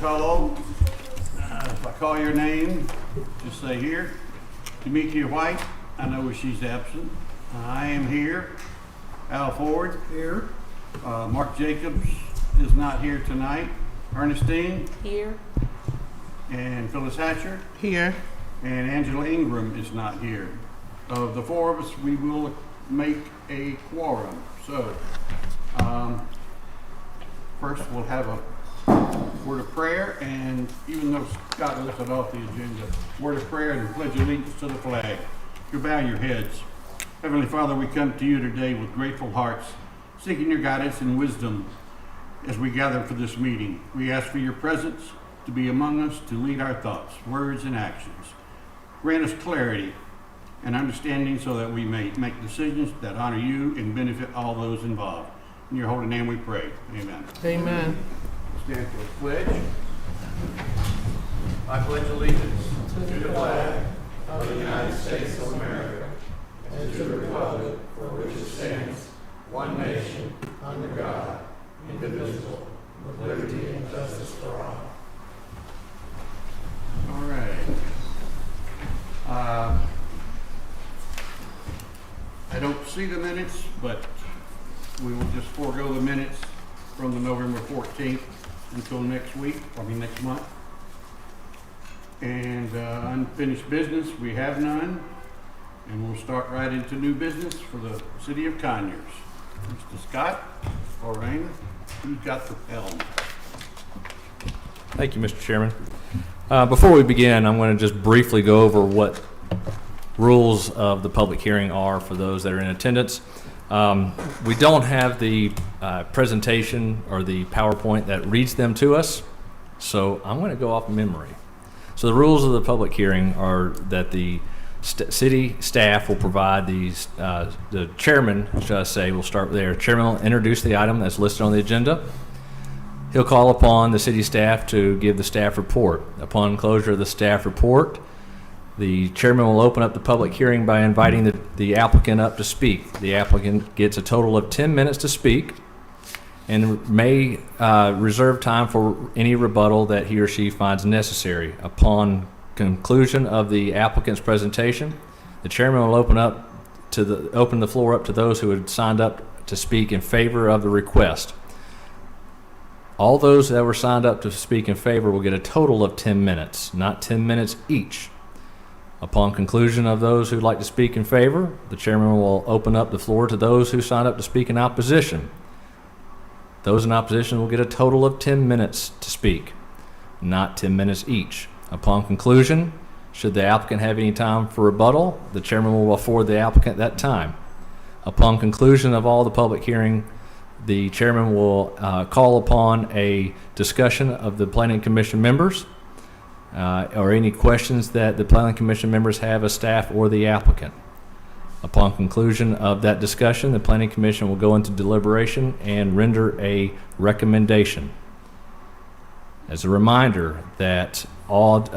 call. If I call your name, just say here. Demetria White, I know she's absent. I am here. Al Ford. Here. Mark Jacobs is not here tonight. Ernestine. Here. And Phyllis Hatcher. Here. And Angela Ingram is not here. Of the four of us, we will make a quorum. So, first we'll have a word of prayer, and even though Scott listed off the agenda, word of prayer and pledge allegiance to the flag. You bow your heads. Heavenly Father, we come to you today with grateful hearts, seeking your guidance and wisdom as we gather for this meeting. We ask for your presence to be among us, to lead our thoughts, words, and actions. Grant us clarity and understanding so that we may make decisions that honor you and benefit all those involved. In your holy name we pray. Amen. Amen. Stand for the pledge. I pledge allegiance to the flag of the United States of America and to the republic for which it stands, one nation, under God, indivisible, with liberty and justice for all. All right. I don't see the minutes, but we will just forego the minutes from the November 14th until next week, next month. And unfinished business, we have none. And we'll start right into new business for the city of Conyers. Mr. Scott or Raina, who's got the helm? Thank you, Mr. Chairman. Before we begin, I'm going to just briefly go over what rules of the public hearing are for those that are in attendance. We don't have the presentation or the PowerPoint that reads them to us, so I'm going to go off memory. So the rules of the public hearing are that the city staff will provide these, the chairman, should I say, will start there. Chairman will introduce the item that's listed on the agenda. He'll call upon the city staff to give the staff report. Upon closure of the staff report, the chairman will open up the public hearing by inviting the applicant up to speak. The applicant gets a total of 10 minutes to speak and may reserve time for any rebuttal that he or she finds necessary. Upon conclusion of the applicant's presentation, the chairman will open the floor up to those who had signed up to speak in favor of the request. All those that were signed up to speak in favor will get a total of 10 minutes, not 10 minutes each. Upon conclusion of those who'd like to speak in favor, the chairman will open up the floor to those who signed up to speak in opposition. Those in opposition will get a total of 10 minutes to speak, not 10 minutes each. Upon conclusion, should the applicant have any time for rebuttal, the chairman will afford the applicant that time. Upon conclusion of all the public hearing, the chairman will call upon a discussion of the Planning Commission members or any questions that the Planning Commission members have of staff or the applicant. Upon conclusion of that discussion, the Planning Commission will go into deliberation and render a recommendation. As a reminder that all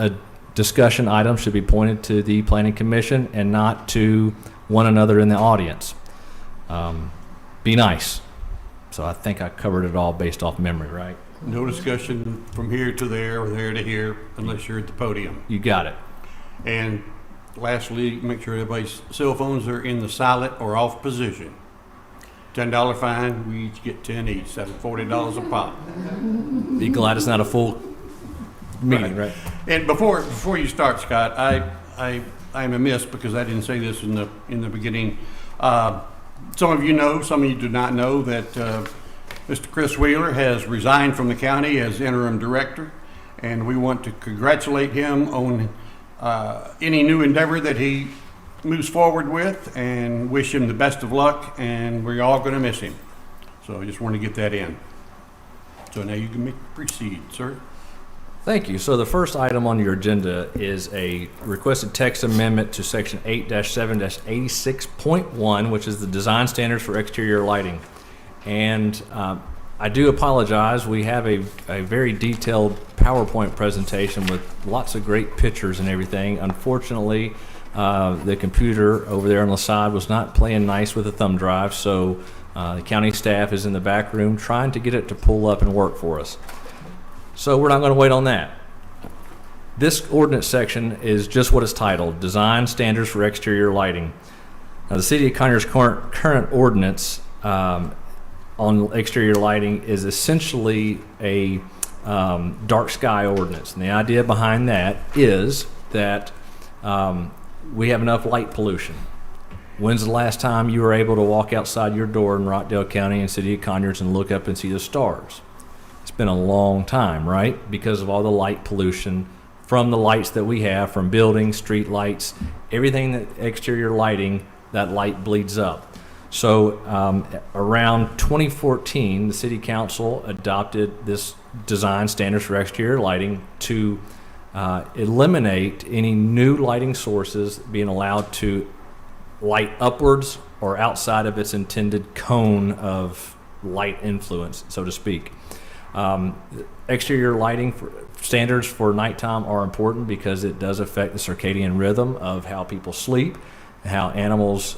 discussion items should be pointed to the Planning Commission and not to one another in the audience. Be nice. So I think I covered it all based off memory, right? No discussion from here to there or there to here unless you're at the podium. You got it. And lastly, make sure everybody's cell phones are in the silent or off position. $10 fine, we each get 10 each, that's $40 a pop. Be glad it's not a full meeting, right? And before you start, Scott, I'm amiss because I didn't say this in the beginning. Some of you know, some of you do not know that Mr. Chris Wheeler has resigned from the county as interim director, and we want to congratulate him on any new endeavor that he moves forward with and wish him the best of luck, and we're all going to miss him. So I just want to get that in. So now you can proceed, sir. Thank you. So the first item on your agenda is a requested text amendment to section 8-7-86.1, which is the design standards for exterior lighting. And I do apologize. We have a very detailed PowerPoint presentation with lots of great pictures and everything. Unfortunately, the computer over there on the side was not playing nice with the thumb drive, so the county staff is in the back room trying to get it to pull up and work for us. So we're not going to wait on that. This ordinance section is just what it's titled, Design Standards for Exterior Lighting. Now, the City of Conyers' current ordinance on exterior lighting is essentially a dark sky ordinance. And the idea behind that is that we have enough light pollution. When's the last time you were able to walk outside your door in Rockdale County and City of Conyers and look up and see the stars? It's been a long time, right? Because of all the light pollution from the lights that we have, from buildings, street lights, everything that exterior lighting, that light bleeds up. So around 2014, the City Council adopted this design standards for exterior lighting to eliminate any new lighting sources being allowed to light upwards or outside of its intended cone of light influence, so to speak. Exterior lighting standards for nighttime are important because it does affect the circadian rhythm of how people sleep, how animals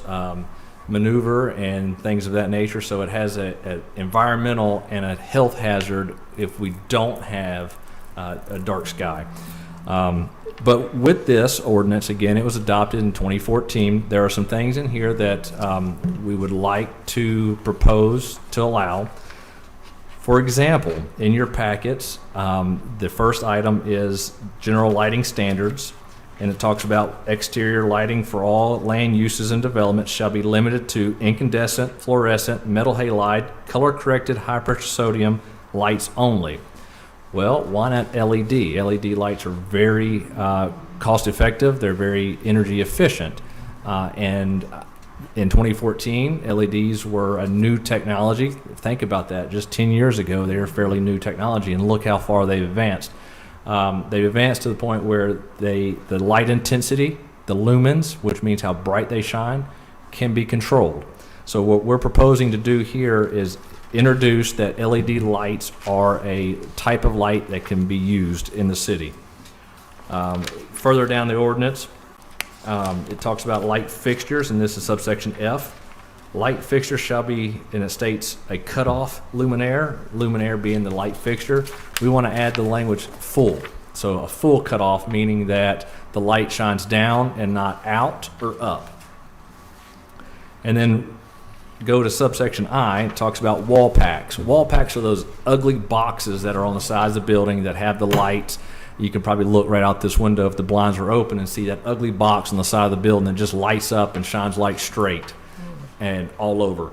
maneuver, and things of that nature. So it has an environmental and a health hazard if we don't have a dark sky. But with this ordinance, again, it was adopted in 2014. There are some things in here that we would like to propose to allow. For example, in your packets, the first item is general lighting standards, and it talks about exterior lighting for all land uses and developments shall be limited to incandescent, fluorescent, metal halide, color-corrected high-pressure sodium lights only. Well, why not LED? LED lights are very cost-effective. They're very energy efficient, and in 2014, LEDs were a new technology. Think about that. Just 10 years ago, they were fairly new technology, and look how far they've advanced. They've advanced to the point where the light intensity, the lumens, which means how bright they shine, can be controlled. So what we're proposing to do here is introduce that LED lights are a type of light that can be used in the city. Further down the ordinance, it talks about light fixtures, and this is subsection F. Light fixture shall be, and it states, a cutoff luminaire being the light fixture. We want to add the language full. So a full cutoff, meaning that the light shines down and not out or up. And then go to subsection I, it talks about wall packs. Wall packs are those ugly boxes that are on the sides of the building that have the lights. You can probably look right out this window if the blinds are open and see that ugly box on the side of the building that just lights up and shines light straight and all over.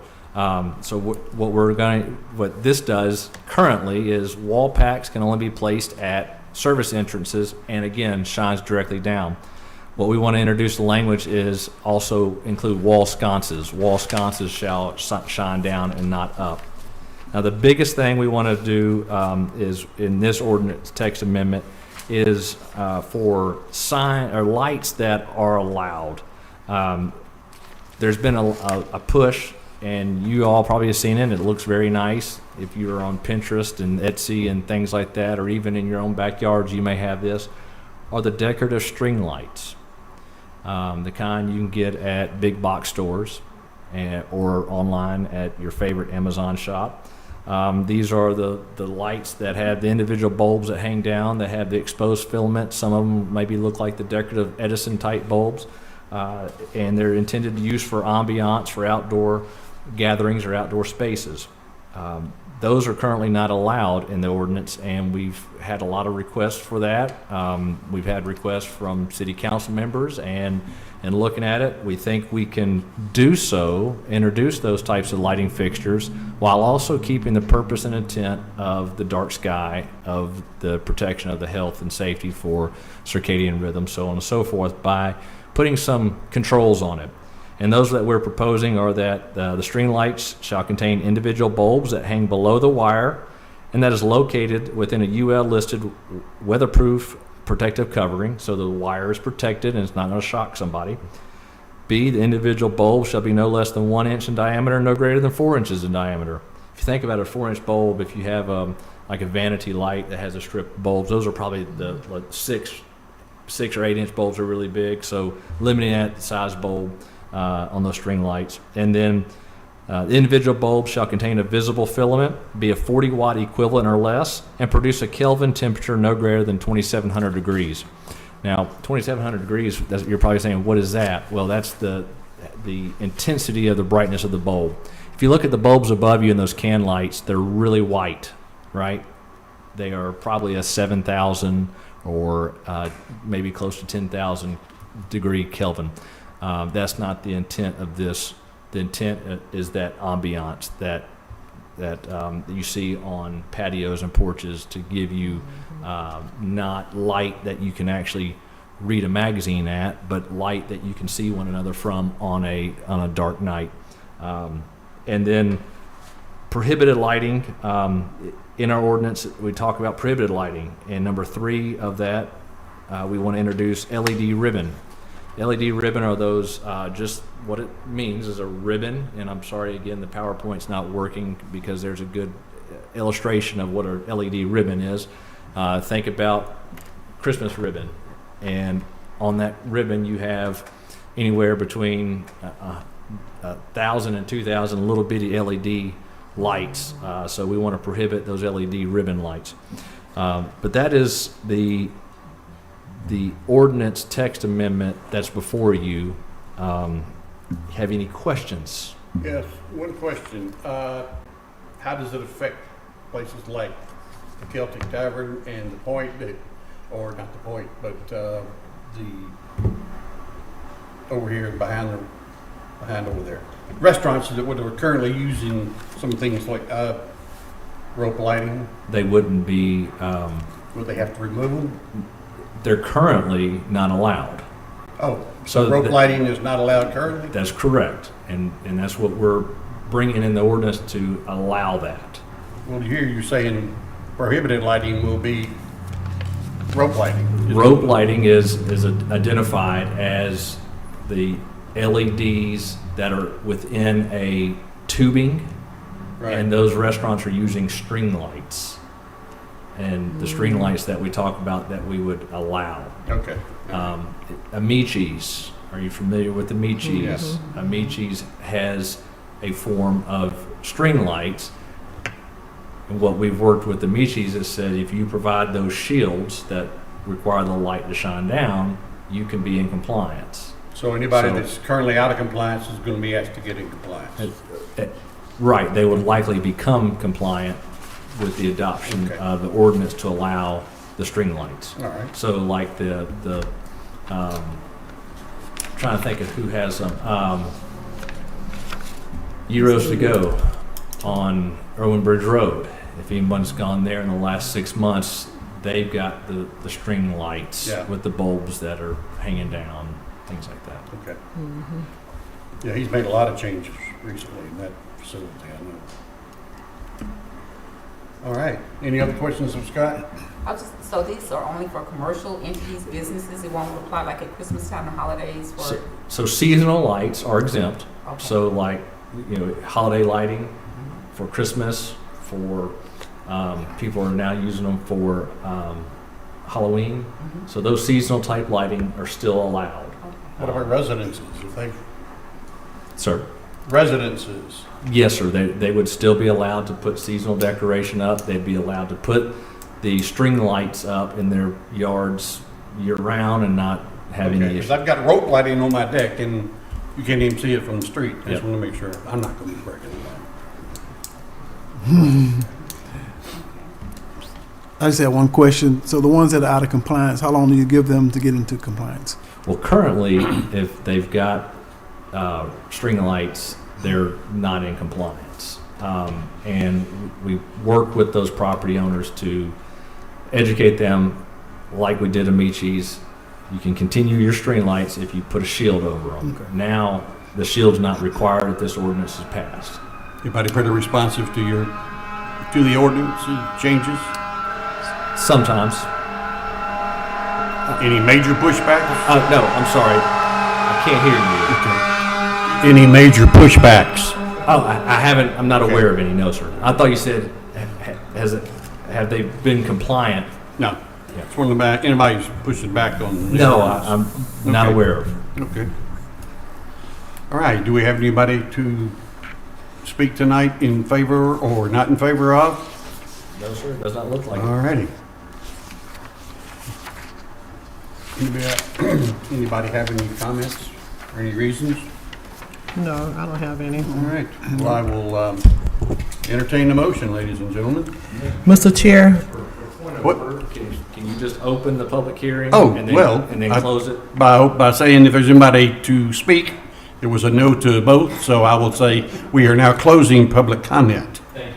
So what this does currently is wall packs can only be placed at service entrances, and again shines directly down. What we want to introduce the language is also include wall sconces. Wall sconces shall shine down and not up. Now the biggest thing we want to do is in this ordinance text amendment is for sign or lights that are allowed. There's been a push, and you all probably have seen it. It looks very nice. If you're on Pinterest and Etsy and things like that, or even in your own backyards, you may have this, are the decorative string lights. The kind you can get at big box stores or online at your favorite Amazon shop. These are the lights that have the individual bulbs that hang down, that have the exposed filament. Some of them maybe look like the decorative Edison type bulbs, and they're intended to use for ambiance, for outdoor gatherings or outdoor spaces. Those are currently not allowed in the ordinance, and we've had a lot of requests for that. We've had requests from city council members, and looking at it, we think we can do so, introduce those types of lighting fixtures, while also keeping the purpose and intent of the dark sky, of the protection of the health and safety for circadian rhythm, so on and so forth, by putting some controls on it. And those that we're proposing are that the string lights shall contain individual bulbs that hang below the wire, and that is located within a UL listed weatherproof protective covering, so the wire is protected and it's not going to shock somebody. B, the individual bulb shall be no less than 1 inch in diameter, no greater than 4 inches in diameter. If you think about a 4-inch bulb, if you have like a vanity light that has a strip of bulbs, those are probably the 6 or 8 inch bulbs are really big, so limiting that size bulb on those string lights. And then The individual bulb shall contain a visible filament, be a 40-watt equivalent or less, and produce a Kelvin temperature no greater than 2,700 degrees. Now, 2,700 degrees, you're probably saying, what is that? Well, that's the intensity of the brightness of the bulb. If you look at the bulbs above you in those can lights, they're really white, right? They are probably a 7,000 or maybe close to 10,000 degree Kelvin. That's not the intent of this. The intent is that ambiance that you see on patios and porches to give you not light that you can actually read a magazine at, but light that you can see one another from on a dark night. And then prohibited lighting. In our ordinance, we talk about prohibited lighting. And number 3 of that, we want to introduce LED ribbon. LED ribbon are those, just what it means is a ribbon. And I'm sorry, again, the PowerPoint's not working because there's a good illustration of what a LED ribbon is. Think about Christmas ribbon. And on that ribbon, you have anywhere between 1,000 and 2,000 little bitty LED lights. So we want to prohibit those LED ribbon lights. But that is the ordinance text amendment that's before you. Have any questions? Yes, one question. How does it affect places like the Celtic Tavern and the Point, or not the Point, but the over here behind over there, restaurants that are currently using some things like rope lighting? They wouldn't be. Would they have to remove them? They're currently not allowed. Oh, so rope lighting is not allowed currently? That's correct, and that's what we're bringing in the ordinance to allow that. Well, here you're saying prohibited lighting will be rope lighting. Rope lighting is identified as the LEDs that are within a tubing, Right. and those restaurants are using string lights. And the string lights that we talk about that we would allow. Okay. Amici's, are you familiar with Amici's? Yes. Amici's has a form of string lights. And what we've worked with Amici's is said if you provide those shields that require the light to shine down, you can be in compliance. So anybody that's currently out of compliance is going to be asked to get in compliance? Right, they would likely become compliant with the adoption Okay. of the ordinance to allow the string lights. All right. So like trying to think of who has them. Euros to Go on Irwin Bridge Road. If anyone's gone there in the last 6 months, they've got the string lights Yeah. with the bulbs that are hanging down, things like that. Okay. Yeah, he's made a lot of changes recently in that facility, I know. All right. Any other questions of Scott? So these are only for commercial entities, businesses? It won't apply like at Christmas time or holidays for? So seasonal lights are exempt. Okay. So like, holiday lighting for Christmas, for, people are now using them for, Halloween. Mhm. So those seasonal type lighting are still allowed. Okay. What about residences? If they Sir? residences? Yes, sir. They would still be allowed to put seasonal decoration up. They'd be allowed to put the string lights up in their yards year round and not have any Okay, issues. because I've got rope lighting on my deck and you can't even see it from the street. I just Yep. want to make sure. I'm not going to be breaking it. I just have one question. So the ones that are out of compliance, how long do you give them to get into compliance? Well, currently, if they've got string lights, they're not in compliance. And we work with those property owners to educate them like we did Amici's. You can continue your string lights if you put a shield over them. Okay. Now, the shield's not required if this ordinance is passed. Anybody pretty responsive to the ordinance changes? Sometimes. Any major pushbacks? No, I'm sorry. I can't hear you. Any major pushbacks? Oh, I haven't, I'm not Okay. aware of any, no, sir. I thought you said, have they been compliant? No. Yeah. It's one of the anybody's pushing back on. No, I'm not Okay. aware of. Okay. All right. Do we have anybody to speak tonight in favor or not in favor of? No, sir, it does not look like it. All righty. Anybody have any comments or any reasons? No, I don't have any. All right. Well, I will entertain the motion, ladies and gentlemen. Mr. Chair, What? Can you just open the public hearing? Oh, and then- well, And then I- close it? By saying if there's anybody to speak, there was a no to both, so I will say we are now closing public comment. Thank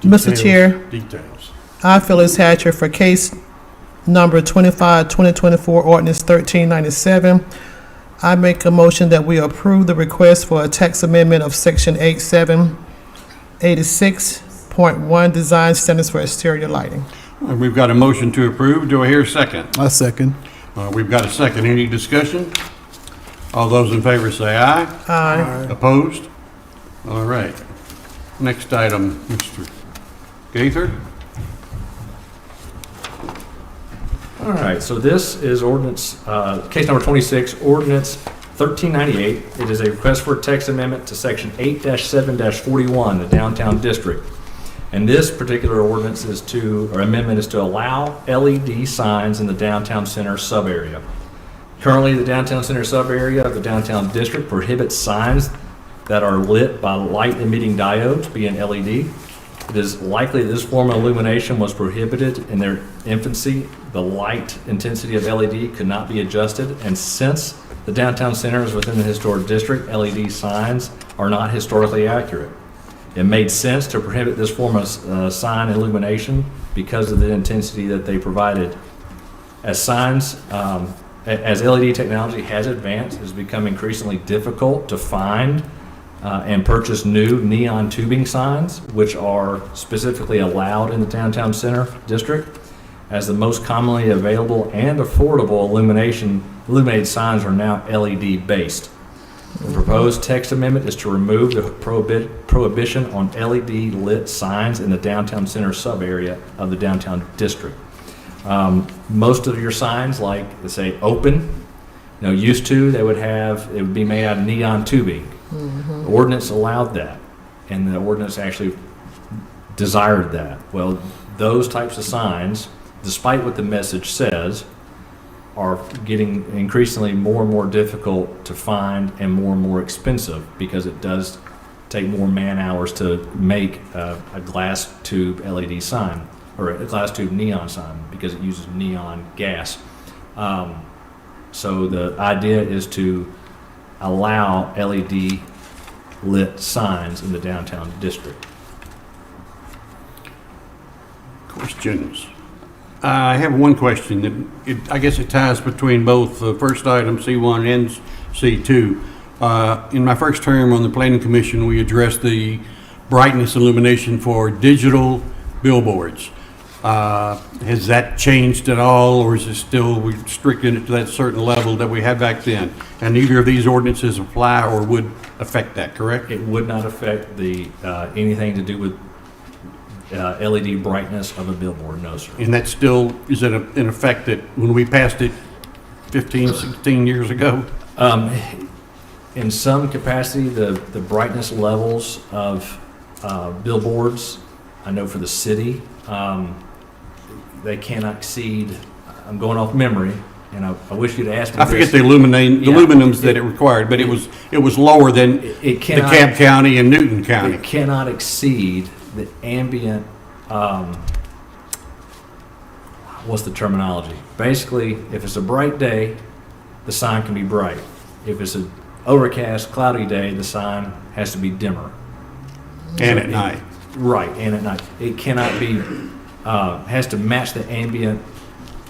you. Mr. Details, Chair, Details. I, Phyllis Hatcher, for case number 25-2024, ordinance 1397, I make a motion that we approve the request for a text amendment of section 8786.1, design standards for exterior lighting. We've got a motion to approve. Do I hear a second? I second. We've got a second. Any discussion? All those in favor say aye. Aye. Opposed? All right. Next item, Mr. Gaither. All right, so this is ordinance, case number 26, ordinance 1398. It is a request for a text amendment to section 8-7-41, the downtown district. And this particular ordinance is or amendment is to allow LED signs in the downtown center sub-area. Currently, the downtown center sub-area of the downtown district prohibits signs that are lit by light-emitting diodes, being LED. It is likely that this form of illumination was prohibited in their infancy. The light intensity of LED could not be adjusted, and since the downtown center is within the historic district, LED signs are not historically accurate. It made sense to prohibit this form of sign illumination because of the intensity that they provided. As LED technology has advanced, it has become increasingly difficult to find and purchase new neon tubing signs, which are specifically allowed in the downtown center district, as the most commonly available and affordable illuminated signs are now LED based. The proposed text amendment is to remove the prohibition on LED lit signs in the downtown center sub-area of the downtown district. Most of your signs, like let's say open, used to, it would be made out of neon tubing. The ordinance allowed that, and the ordinance actually desired that. Well, those types of signs, despite what the message says, are getting increasingly more and more difficult to find and more expensive because it does take more man hours to make a glass tube LED sign or a glass tube neon sign because it uses neon gas. So the idea is to allow LED lit signs in the downtown district. Questions? I have one question. I guess it ties between both the first item, C1 and C2. In my first term on the Planning Commission, we addressed the brightness illumination for digital billboards. Has that changed at all, or is it still restricted to that certain level that we had back then? And neither of these ordinances apply or would affect that, correct? It would not affect anything to do with LED brightness of a billboard, no, sir. And that still is in effect that when we passed it 15, 16 years ago? In some capacity, the brightness levels of billboards, I know for the city, they cannot exceed, I'm going off memory, and I wish you'd asked me I forget this. the luminums that it required, but it was lower than It cannot, DeKalb County and Newton County. it cannot exceed the ambient, what's the terminology? Basically, if it's a bright day, the sign can be bright. If it's an overcast, cloudy day, the sign has to be dimmer. And at night. Right, and at night. It cannot be, has to match the ambient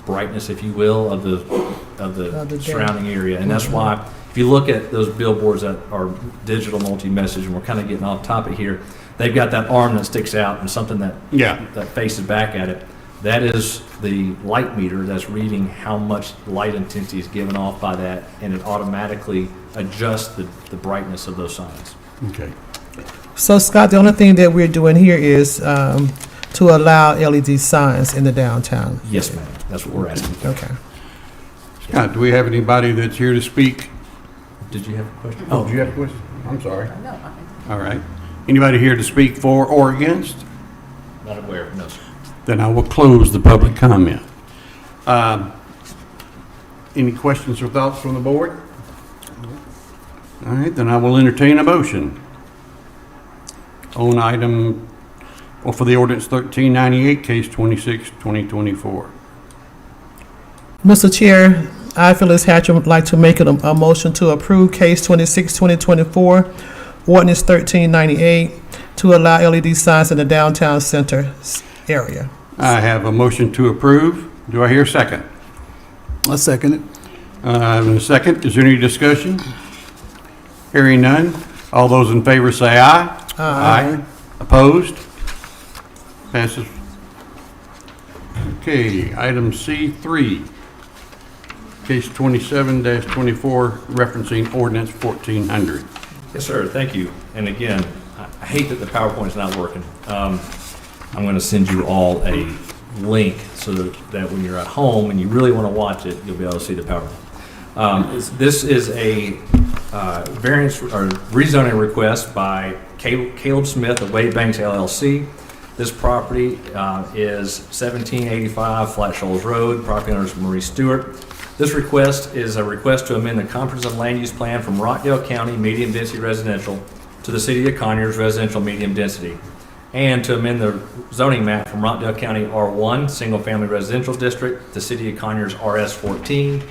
brightness, if you will, of the day. surrounding area. And that's why, if you look at those billboards that are digital multi-message, and we're kind of getting off topic here, they've got that arm that sticks out and something that faces back at it. That is the light meter that's reading how much light intensity is given off by that, and it automatically adjusts the brightness of those signs. Okay. So Scott, the only thing that we're doing here is to allow LED signs in the downtown. Yes, ma'am. That's what we're asking for. Okay. Scott, do we have anybody that's here to speak? Did you have a question? Oh, do you have a question? I'm sorry. No, All right. Anybody here to speak for or against? Not aware, no, sir. Then I will close the public comment. Any questions or thoughts from the board? All right, then I will entertain a motion on item, or for the ordinance 1398, case 26, 2024. Mr. Chair, I, Phyllis Hatcher, would like to make a motion to approve case 26, 2024, ordinance 1398, to allow LED signs in the downtown center area. I have a motion to approve. Do I hear a second? I second it. And a second. Is there any discussion? Hearing none. All those in favor say aye. Aye. Opposed? Passes. Okay, item C3, case 27-24, referencing ordinance 1400. Yes, sir, thank you. And again, I hate that the PowerPoint's not working. I'm going to send you all a link so that when you're at home and you really want to watch it, you'll be able to see the PowerPoint. This is a variance or rezoning request by Caleb Smith of Wade Banks LLC. This property is 1785 Flat Shoals Road. Property owner is Marie Stewart. This request is a request to amend the comprehensive land use plan from Rockdale County medium density residential to the City of Conyers residential medium density, and to amend the zoning map from Rockdale County R1 single family residential district to City of Conyers RS14,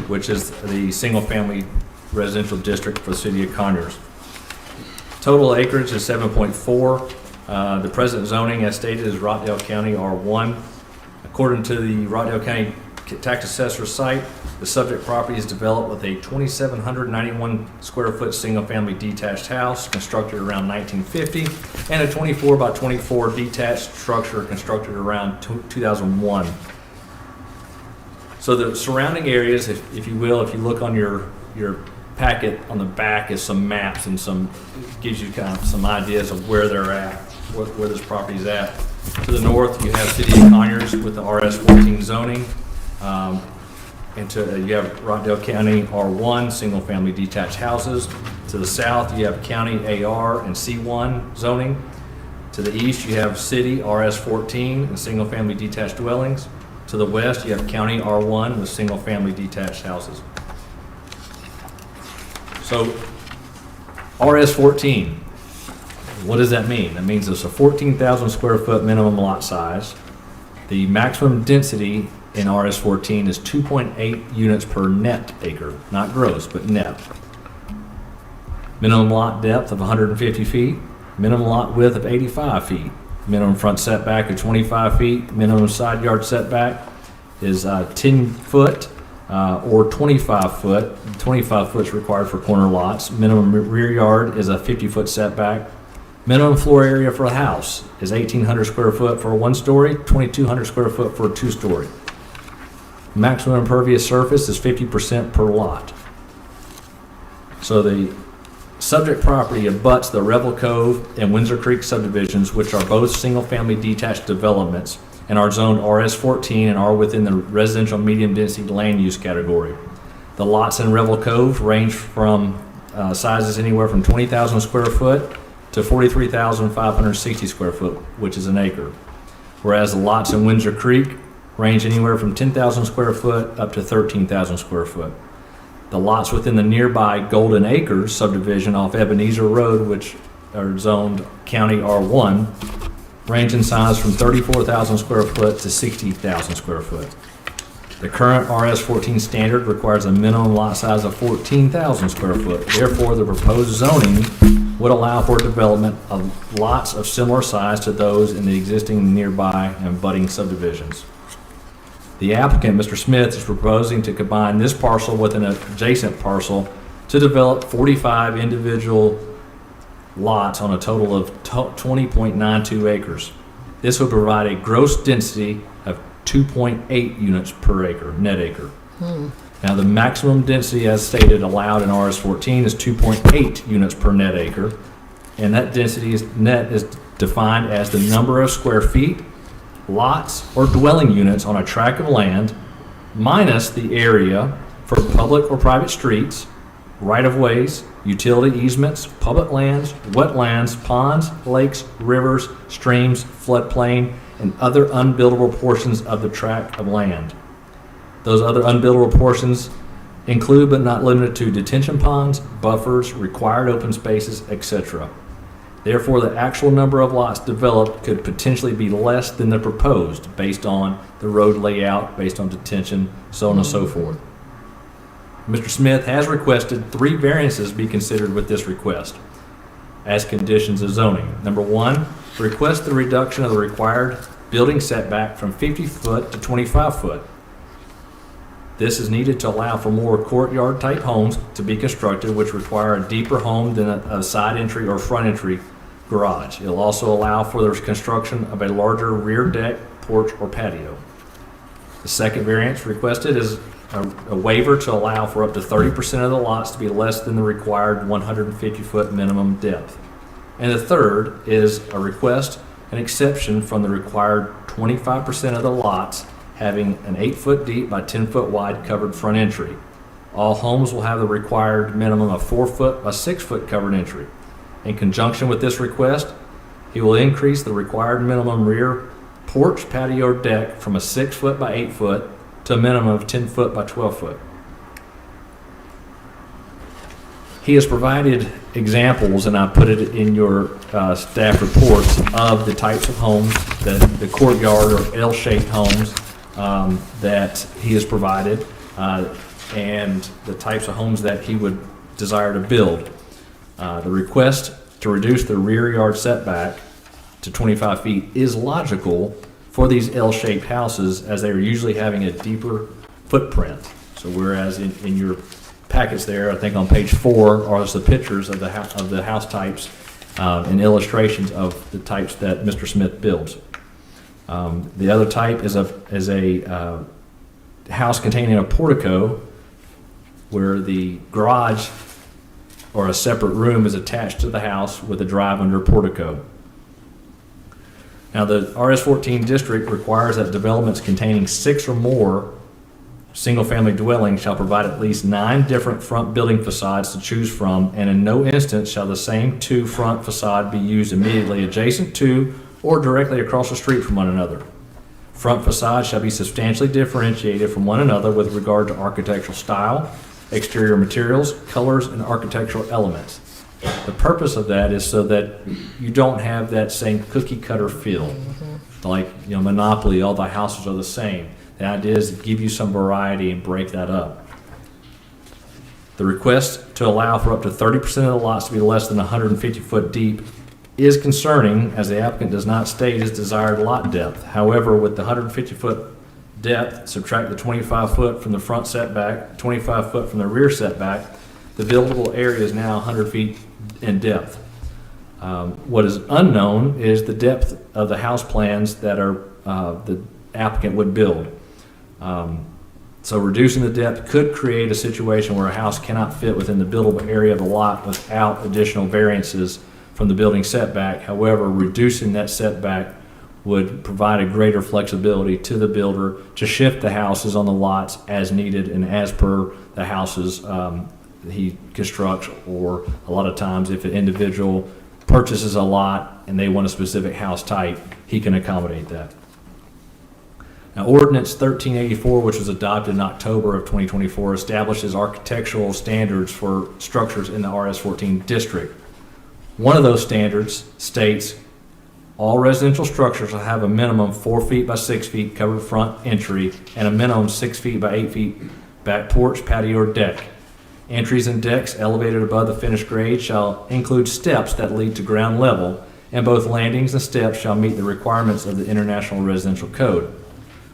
which is the single family residential district for the City of Conyers. Total acreage is 7.4. The present zoning, as stated, is Rockdale County R1. According to the Rockdale County Tax Assessor site, the subject property is developed with a 2,791 square foot single family detached house constructed around 1950 and a 24 by 24 detached structure constructed around 2001. So the surrounding areas, if you will, if you look on your packet, on the back is some maps and gives you kind of some ideas of where they're at, where this property is at. To the north, you have City of Conyers with the RS14 zoning. And you have Rockdale County R1 single family detached houses. To the south, you have County AR and C1 zoning. To the east, you have City RS14 and single family detached dwellings. To the west, you have County R1 with single family detached houses. So RS14, what does that mean? That means it's a 14,000 square foot minimum lot size. The maximum density in RS14 is 2.8 units per net acre, not gross, but net. Minimum lot depth of 150 feet, minimum lot width of 85 feet, minimum front setback of 25 feet, minimum side yard setback is 10 foot or 25 foot. 25 foot is required for corner lots. Minimum rear yard is a 50 foot setback. Minimum floor area for a house is 1,800 square foot for a one-story, 2,200 square foot for a two-story. Maximum impervious surface is 50% per lot. So the subject property abuts the Revel Cove and Windsor Creek subdivisions, which are both single-family detached developments and are zoned RS14 and are within the residential medium density land use category. The lots in Revel Cove range from sizes anywhere from 20,000 square foot to 43,560 square foot, which is an acre. Whereas the lots in Windsor Creek range anywhere from 10,000 square foot up to 13,000 square foot. The lots within the nearby Golden Acres subdivision off Ebenezer Road, which are zoned County R1, range in size from 34,000 square foot to 60,000 square foot. The current RS14 standard requires a minimum lot size of 14,000 square foot. Therefore, the proposed zoning would allow for development of lots of similar size to those in the existing nearby and budding subdivisions. The applicant, Mr. Smith, is proposing to combine this parcel with an adjacent parcel to develop 45 individual lots on a total of 20.92 acres. This would provide a gross density of 2.8 units per acre, net acre. Now, the maximum density as stated allowed in RS14 is 2.8 units per net acre, and that density is defined as the number of square feet, lots, or dwelling units on a tract of land minus the area for public or private streets, right-of-ways, utility easements, public lands, wetlands, ponds, lakes, rivers, streams, floodplain, and other unbuildable portions of the tract of land. Those other unbuildable portions include but not limited to detention ponds, buffers, required open spaces, etc. Therefore, the actual number of lots developed could potentially be less than the proposed based on the road layout, based on detention, so on and so forth. Mr. Smith has requested 3 variances be considered with this request as conditions of zoning. Number 1, request the reduction of the required building setback from 50 foot to 25 foot. This is needed to allow for more courtyard type homes to be constructed, which require a deeper home than a side entry or front entry garage. It'll also allow for the construction of a larger rear deck, porch, or patio. The second variance requested is a waiver to allow for up to 30% of the lots to be less than the required 150-foot minimum depth. And the third is a request an exception from the required 25% of the lots having an 8-foot deep by 10-foot wide covered front entry. All homes will have the required minimum of 4-foot by 6-foot covered entry. In conjunction with this request, he will increase the required minimum rear porch, patio, or deck from a 6-foot by 8-foot to a minimum of 10-foot by 12-foot. He has provided examples, and I put it in your staff reports, of the types of homes, that the courtyard or L-shaped homes that he has provided, and the types of homes that he would desire to build. The request to reduce the rear yard setback to 25 feet is logical for these L-shaped houses, as they are usually having a deeper footprint. So whereas in your packets there, I think on page 4 are the pictures of the house types and illustrations of the types that Mr. Smith builds. The other type is a house containing a portico where the garage or a separate room is attached to the house with a drive under portico. Now, the RS14 district requires that developments containing 6 or more single-family dwellings shall provide at least 9 different front building facades to choose from, and in no instance shall the same 2 front facade be used immediately adjacent to or directly across the street from one another. Front facades shall be substantially differentiated from one another with regard to architectural style, exterior materials, colors, and architectural elements. The purpose of that is so that you don't have that same cookie cutter feel. Like, Monopoly, all the houses are the same. The idea is to give you some variety and break that up. The request to allow for up to 30% of the lots to be less than 150 foot deep is concerning, as the applicant does not state his desired lot depth. However, with the 150 foot depth, subtract the 25 foot from the front setback, 25 foot from the rear setback, the buildable area is now 100 feet in depth. What is unknown is the depth of the house plans that the applicant would build. So reducing the depth could create a situation where a house cannot fit within the buildable area of the lot without additional variances from the building setback. However, reducing that setback would provide a greater flexibility to the builder to shift the houses on the lots as needed and as per the houses he constructs, or a lot of times if an individual purchases a lot and they want a specific house type, he can accommodate that. Now, Ordinance 1384, which was adopted in October of 2024, establishes architectural standards for structures in the RS14 district. One of those standards states all residential structures will have a minimum 4 feet by 6 feet covered front entry and a minimum 6 feet by 8 feet back porch, patio, or deck. Entries and decks elevated above the finished grade shall include steps that lead to ground level, and both landings and steps shall meet the requirements of the International Residential Code.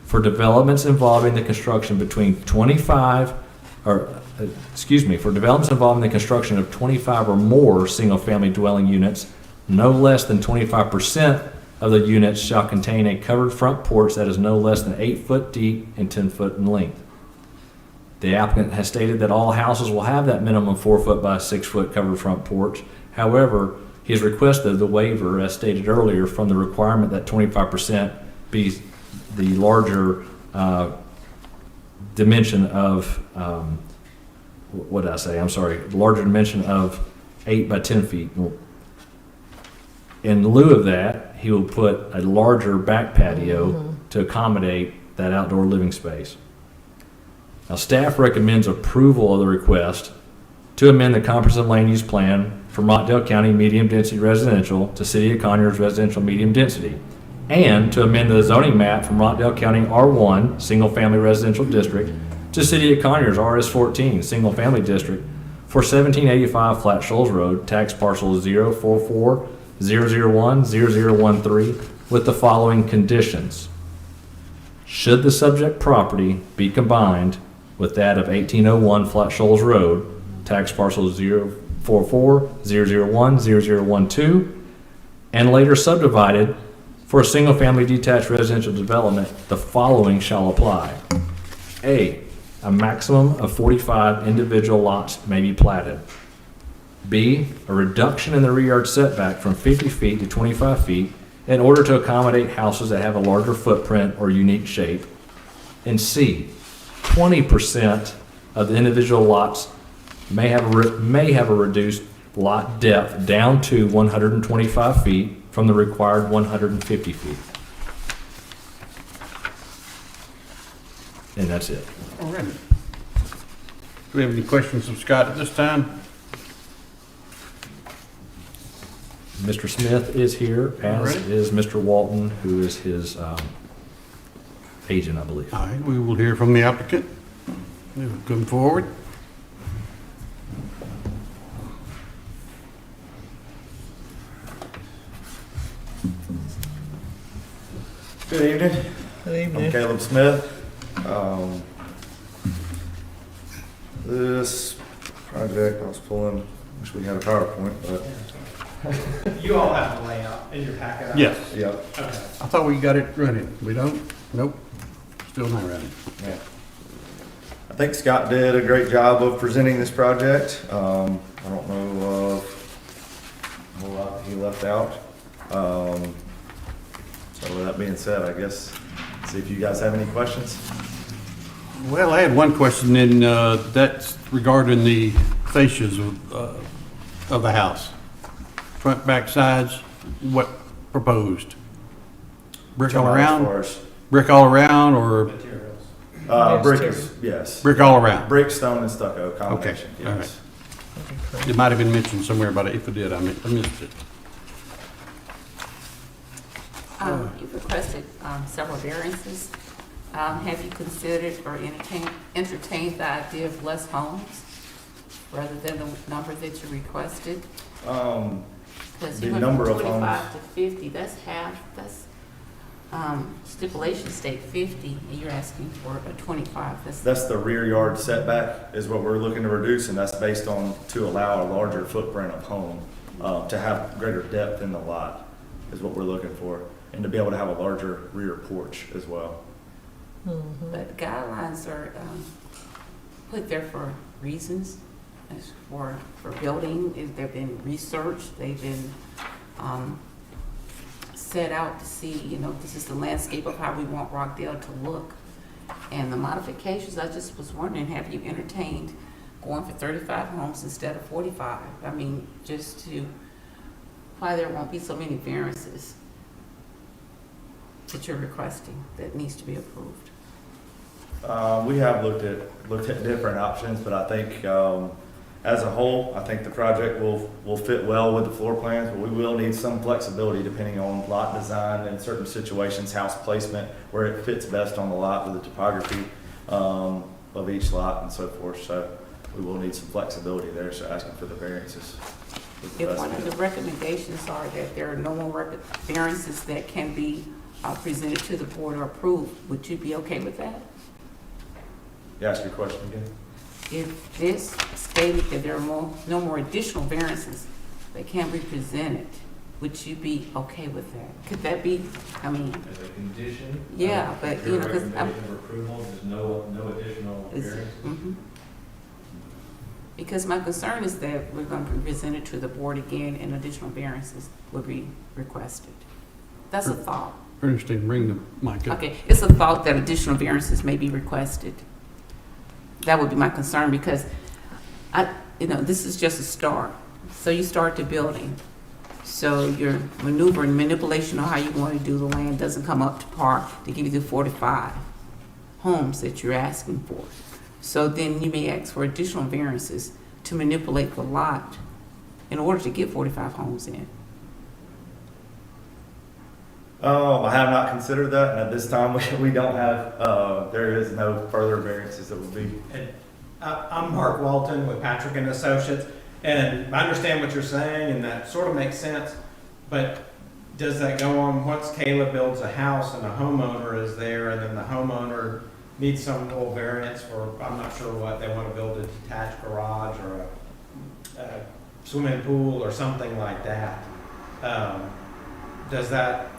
For developments involving the construction of 25 or more single-family dwelling units, no less than 25% of the units shall contain a covered front porch that is no less than 8 foot deep and 10 foot in length. The applicant has stated that all houses will have that minimum 4 foot by 6 foot covered front porch. However, he has requested the waiver, as stated earlier, from the requirement that 25% be the larger dimension of what did I say? I'm sorry, larger dimension of 8 by 10 feet. In lieu of that, he will put a larger back patio to accommodate that outdoor living space. Now, staff recommends approval of the request to amend the comprehensive land use plan from Rockdale County medium density residential to City of Conyers residential medium density, and to amend the zoning map from Rockdale County R1 single family residential district to City of Conyers RS14 single family district for 1785 Flat Shoals Road, tax parcel 044-001-0013, with the following conditions. Should the subject property be combined with that of 1801 Flat Shoals Road, tax parcel 044-001-0012, and later subdivided for a single-family detached residential development, the following shall apply. A maximum of 45 individual lots may be platted. B, a reduction in the rear yard setback from 50 feet to 25 feet in order to accommodate houses that have a larger footprint or unique shape. And C, 20% of the individual lots may have a reduced lot depth down to 125 feet from the required 150 feet. And that's it. All right. Do we have any questions of Scott at this time? Mr. Smith is here, as Alright. is Mr. Walton, who is his agent, I believe. All right, we will hear from the applicant. Come forward. Good evening. Good I'm evening. Caleb Smith. This project, I was pulling, wish we had a PowerPoint, but You all have the layout in your packet. Yes. yeah. Okay. I thought we got it running. We don't? Nope. Still not running. Yeah. I think Scott did a great job of presenting this project. I don't know a whole lot he left out. So with that being said, I guess, see if you guys have any questions. Well, I had one question, and that's regarding the fascias of the house. Front, back, sides, what proposed? Brick all As around? far as, Brick all around, or Materials. brick is, yes. brick all around? Brick, stone, and stucco combination, Okay, all yes. It might have been mentioned somewhere, but if it did, I missed it. You've requested several variances. Have you considered or entertained the idea of less homes rather than the number that you requested? Because The you went number from of 25 to 50, that's half, that's, stipulation state 50, and you're asking for a 25, That's the rear yard setback is what we're looking to reduce, and that's based on, to allow a larger footprint of home, to have greater depth in the lot is what we're looking for, and to be able to have a larger rear porch as well. But guidelines are put there for reasons, as for building. They've been researched, they've been set out to see, this is the landscape of how we want Rockdale to look. And the modifications, I just was wondering, have you entertained going for 35 homes instead of 45? I mean, just to, why there won't be so many variances that you're requesting that needs to be approved? We have looked at different options, but I think, as a whole, I think the project will fit well with the floor plans, but we will need some flexibility depending on lot design and certain situations, house placement, where it fits best on the lot with the topography, of each lot and so forth. So we will need some flexibility there, so asking for the variances. is the If best one of fit. the recommendations are that there are no more variances that can be presented to the board or approved, would you be okay with that? You ask your question again? If this stated that there are no more additional variances that can be presented, would you be okay with that? Could that be, I mean, As a condition? Yeah, but, your 'cause I'm- recommendation of approval is no additional is, variance? mhm. Because my concern is that we're going to be presented to the board again and additional variances will be requested. That's a thought. Ernestine, bring the mic up. Okay, it's a thought that additional variances may be requested. That would be my concern, because this is just a start. So you start the building. So your maneuvering, manipulation of how you want to do the land doesn't come up to par to give you the 45 homes that you're asking for. So then you may ask for additional variances to manipulate the lot in order to get 45 homes in. I have not considered that, and at this time, we don't have, there is no further variances that would be. And I'm Mark Walton with Patrick and Associates, and I understand what you're saying, and that sort of makes sense, but does that go on once Caleb builds a house and a homeowner is there, and then the homeowner needs some little variance for, I'm not sure what, they want to build a detached garage or a swimming pool or something like that. Does that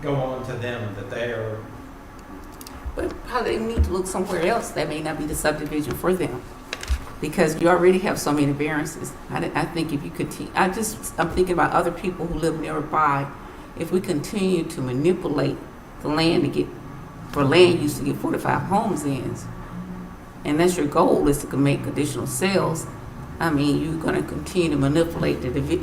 go on to them that they are? But probably they need to look somewhere else. That may not be the subdivision for them, because you already have so many variances. I think if you could, I'm thinking about other people who live nearby. If we continue to manipulate the land to get, for land use to get 45 homes in, and that's your goal, is to make additional sales, I mean, you're going to continue to manipulate the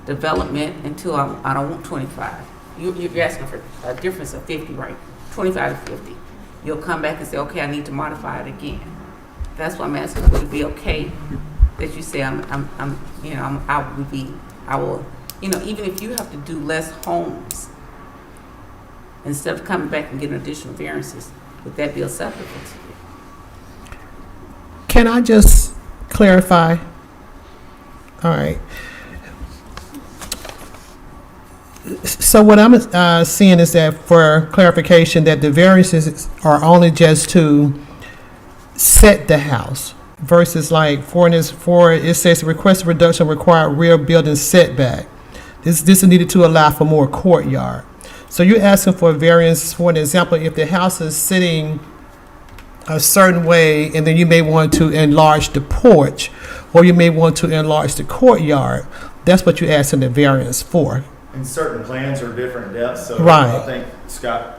development until I don't want 25. You're asking for a difference of 50, right? 25 to 50. You'll come back and say, okay, I need to modify it again. That's why I'm asking, would it be okay that you say I will, even if you have to do less homes, instead of coming back and getting additional variances, would that be acceptable to you? Can I just clarify? All right. So what I'm seeing is that, for clarification, that the variances are only just to set the house, versus like it says request reduction required rear building setback. This is needed to allow for more courtyard. So you're asking for a variance, for an example, if the house is sitting a certain way, and then you may want to enlarge the porch, or you may want to enlarge the courtyard. That's what you're asking the variance for. And certain plans are different depths, so Right. I think, Scott,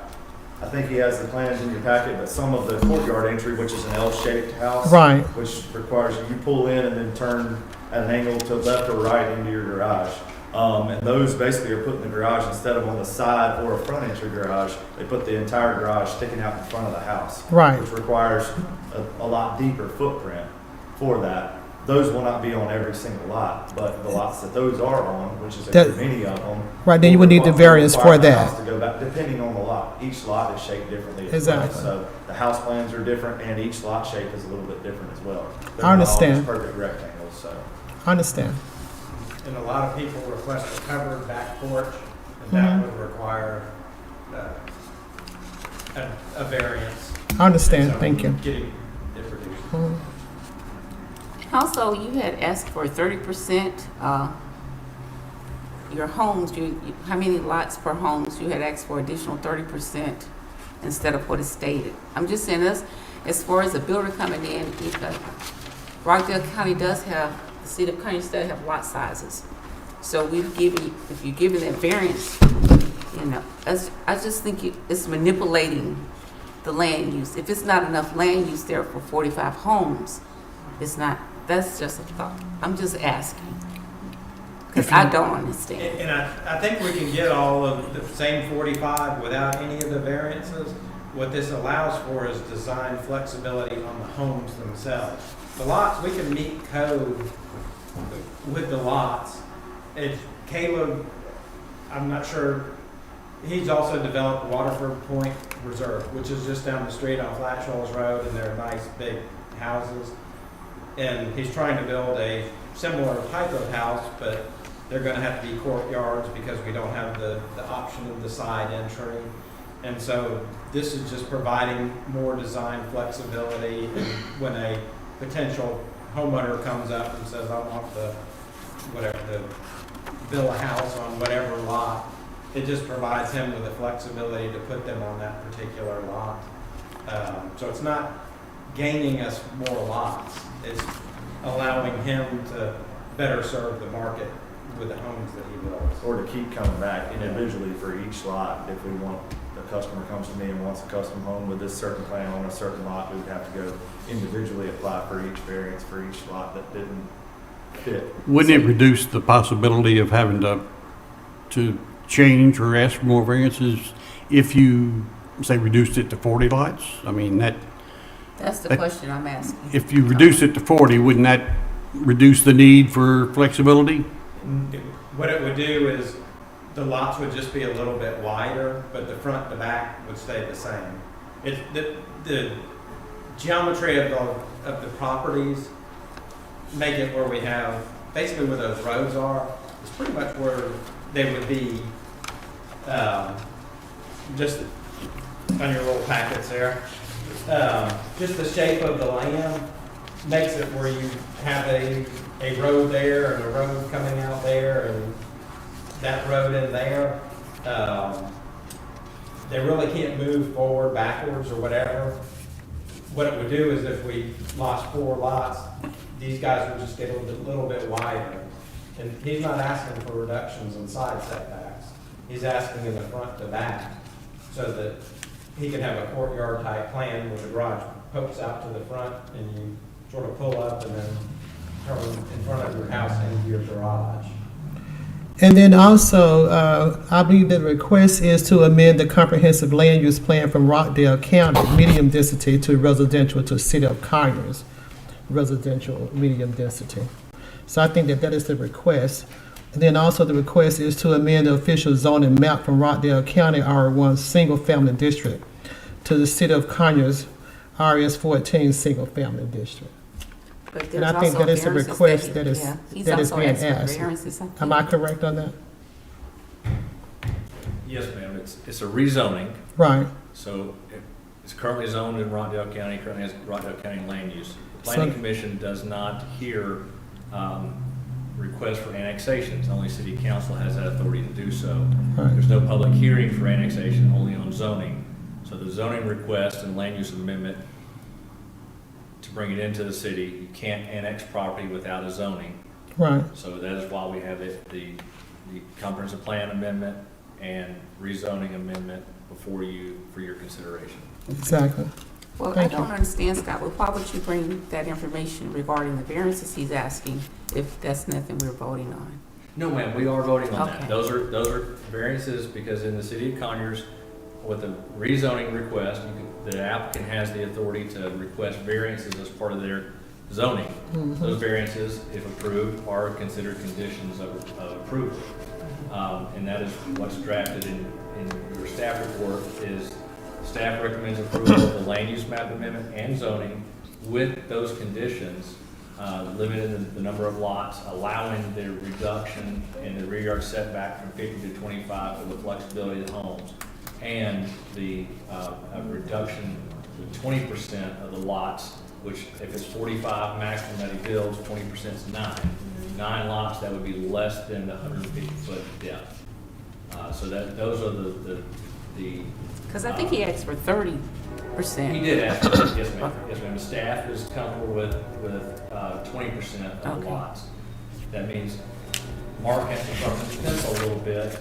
he has the plans in your packet, but some of the courtyard entry, which is an L-shaped house. Right. Which requires you pull in and then turn at an angle to left or right into your garage. And those basically are put in the garage instead of on the side or a front entry garage. They put the entire garage sticking out in front of the house. Right. Which requires a lot deeper footprint for that. Those will not be on every single lot, but the lots that those are on, which is many of them. Right, then you would need the variance for that. House to go back, depending on the lot. Each lot is shaped differently as Exactly. well. So the house plans are different, and each lot shape is a little bit different as well. They're I understand. not all just perfect rectangles, so. I understand. And a lot of people request a covered back porch, and that would require a variance. I understand. So Thank you. Getting it reduced. Mhm. Also, you had asked for 30%, your homes, how many lots per homes, you had asked for additional 30% instead of what is stated. I'm just saying this, as far as a builder coming in, Rockdale County does have, the city of County does have lot sizes. So if you're giving that variance, I just think it's manipulating the land use. If it's not enough land use there for 45 homes, it's not. That's just a thought. I'm just asking, because I don't understand. And I think we can get all of the same 45 without any of the variances. What this allows for is design flexibility on the homes themselves. The lots, we can meet code with the lots. If Caleb, I'm not sure, he's also developed Waterford Point Reserve, which is just down the street on Flat Shoals Road, and they're nice big houses. And he's trying to build a similar type of house, but they're going to have to be courtyards because we don't have the option of the side entry. And so this is just providing more design flexibility. And when a potential homeowner comes up and says, I want to build a house on whatever lot, it just provides him with the flexibility to put them on that particular lot. So it's not gaining us more lots. It's allowing him to better serve the market with the homes that he builds. Or to keep coming back individually for each lot if we want the customer comes to me and wants a custom home with this certain plan on a certain lot, we would have to go individually apply for each variance for each lot that didn't fit. Wouldn't it reduce the possibility of having to change or ask for more variances if you, say, reduced it to 40 lots? I mean, That's the That- question I'm asking. if you reduce it to 40, wouldn't that reduce the need for flexibility? What it would do is the lots would just be a little bit wider, but the front to back would stay the same. It's the geometry of the properties make it where we have, basically where those roads are, is pretty much where they would be, just on your little packets there. Just the shape of the land makes it where you have a road there and a road coming out there and that road in there. They really can't move forward, backwards, or whatever. What it would do is if we lost 4 lots, these guys would just get a little bit wider. And he's not asking for reductions in side setbacks. He's asking in the front to back so that he can have a courtyard type plan where the garage pokes out to the front and you sort of pull up and then turn in front of your house into your garage. And then also, I believe the request is to amend the comprehensive land use plan from Rockdale County, medium density to residential, to City of Conyers, residential medium density. So I think that is the request. And then also the request is to amend the official zoning map from Rockdale County R1 Single Family District to the City of Conyers RS 14 Single Family District. But And I there's think also that is a variances request he- that is- yeah, he's that is also being asking for asked. variances, I Am I think. correct on that? Yes, ma'am. It's a rezoning. Right. So it's currently zoned in Rockdale County, currently has Rockdale County land use. The Planning So- Commission does not hear requests for annexations. Only City Council has that authority to do so. Right. There's no public hearing for annexation, only on zoning. So the zoning request and land use amendment to bring it into the city, you can't annex property without a zoning. Right. So that is why we have the comprehensive plan amendment and rezoning amendment before you for your consideration. Exactly. Well, I Thank you. don't understand, Scott, but why would you bring that information regarding the variances he's asking if that's nothing we're voting on? No, ma'am, we are voting on that. Okay. Those are variances because in the city of Conyers, with a rezoning request, the applicant has the authority to request variances as part of their zoning. Those variances, if approved, are considered conditions of approval. And that is what's drafted in your staff report is staff recommends approval of the land use map amendment and zoning with those conditions, limiting the number of lots, allowing the reduction in the rear yard setback from 50 to 25 for the flexibility of the homes, and the reduction to 20% of the lots, which if it's 45 maximum that he builds, 20% is 9. 9 lots, that would be less than the 150-foot depth. So that those are the Because I think he asked for 30%. he did ask, for it. Yes, ma'am. Yes, ma'am. The staff is comfortable with 20% of the Okay. lots. That means Mark has to sharpen his pencil a little bit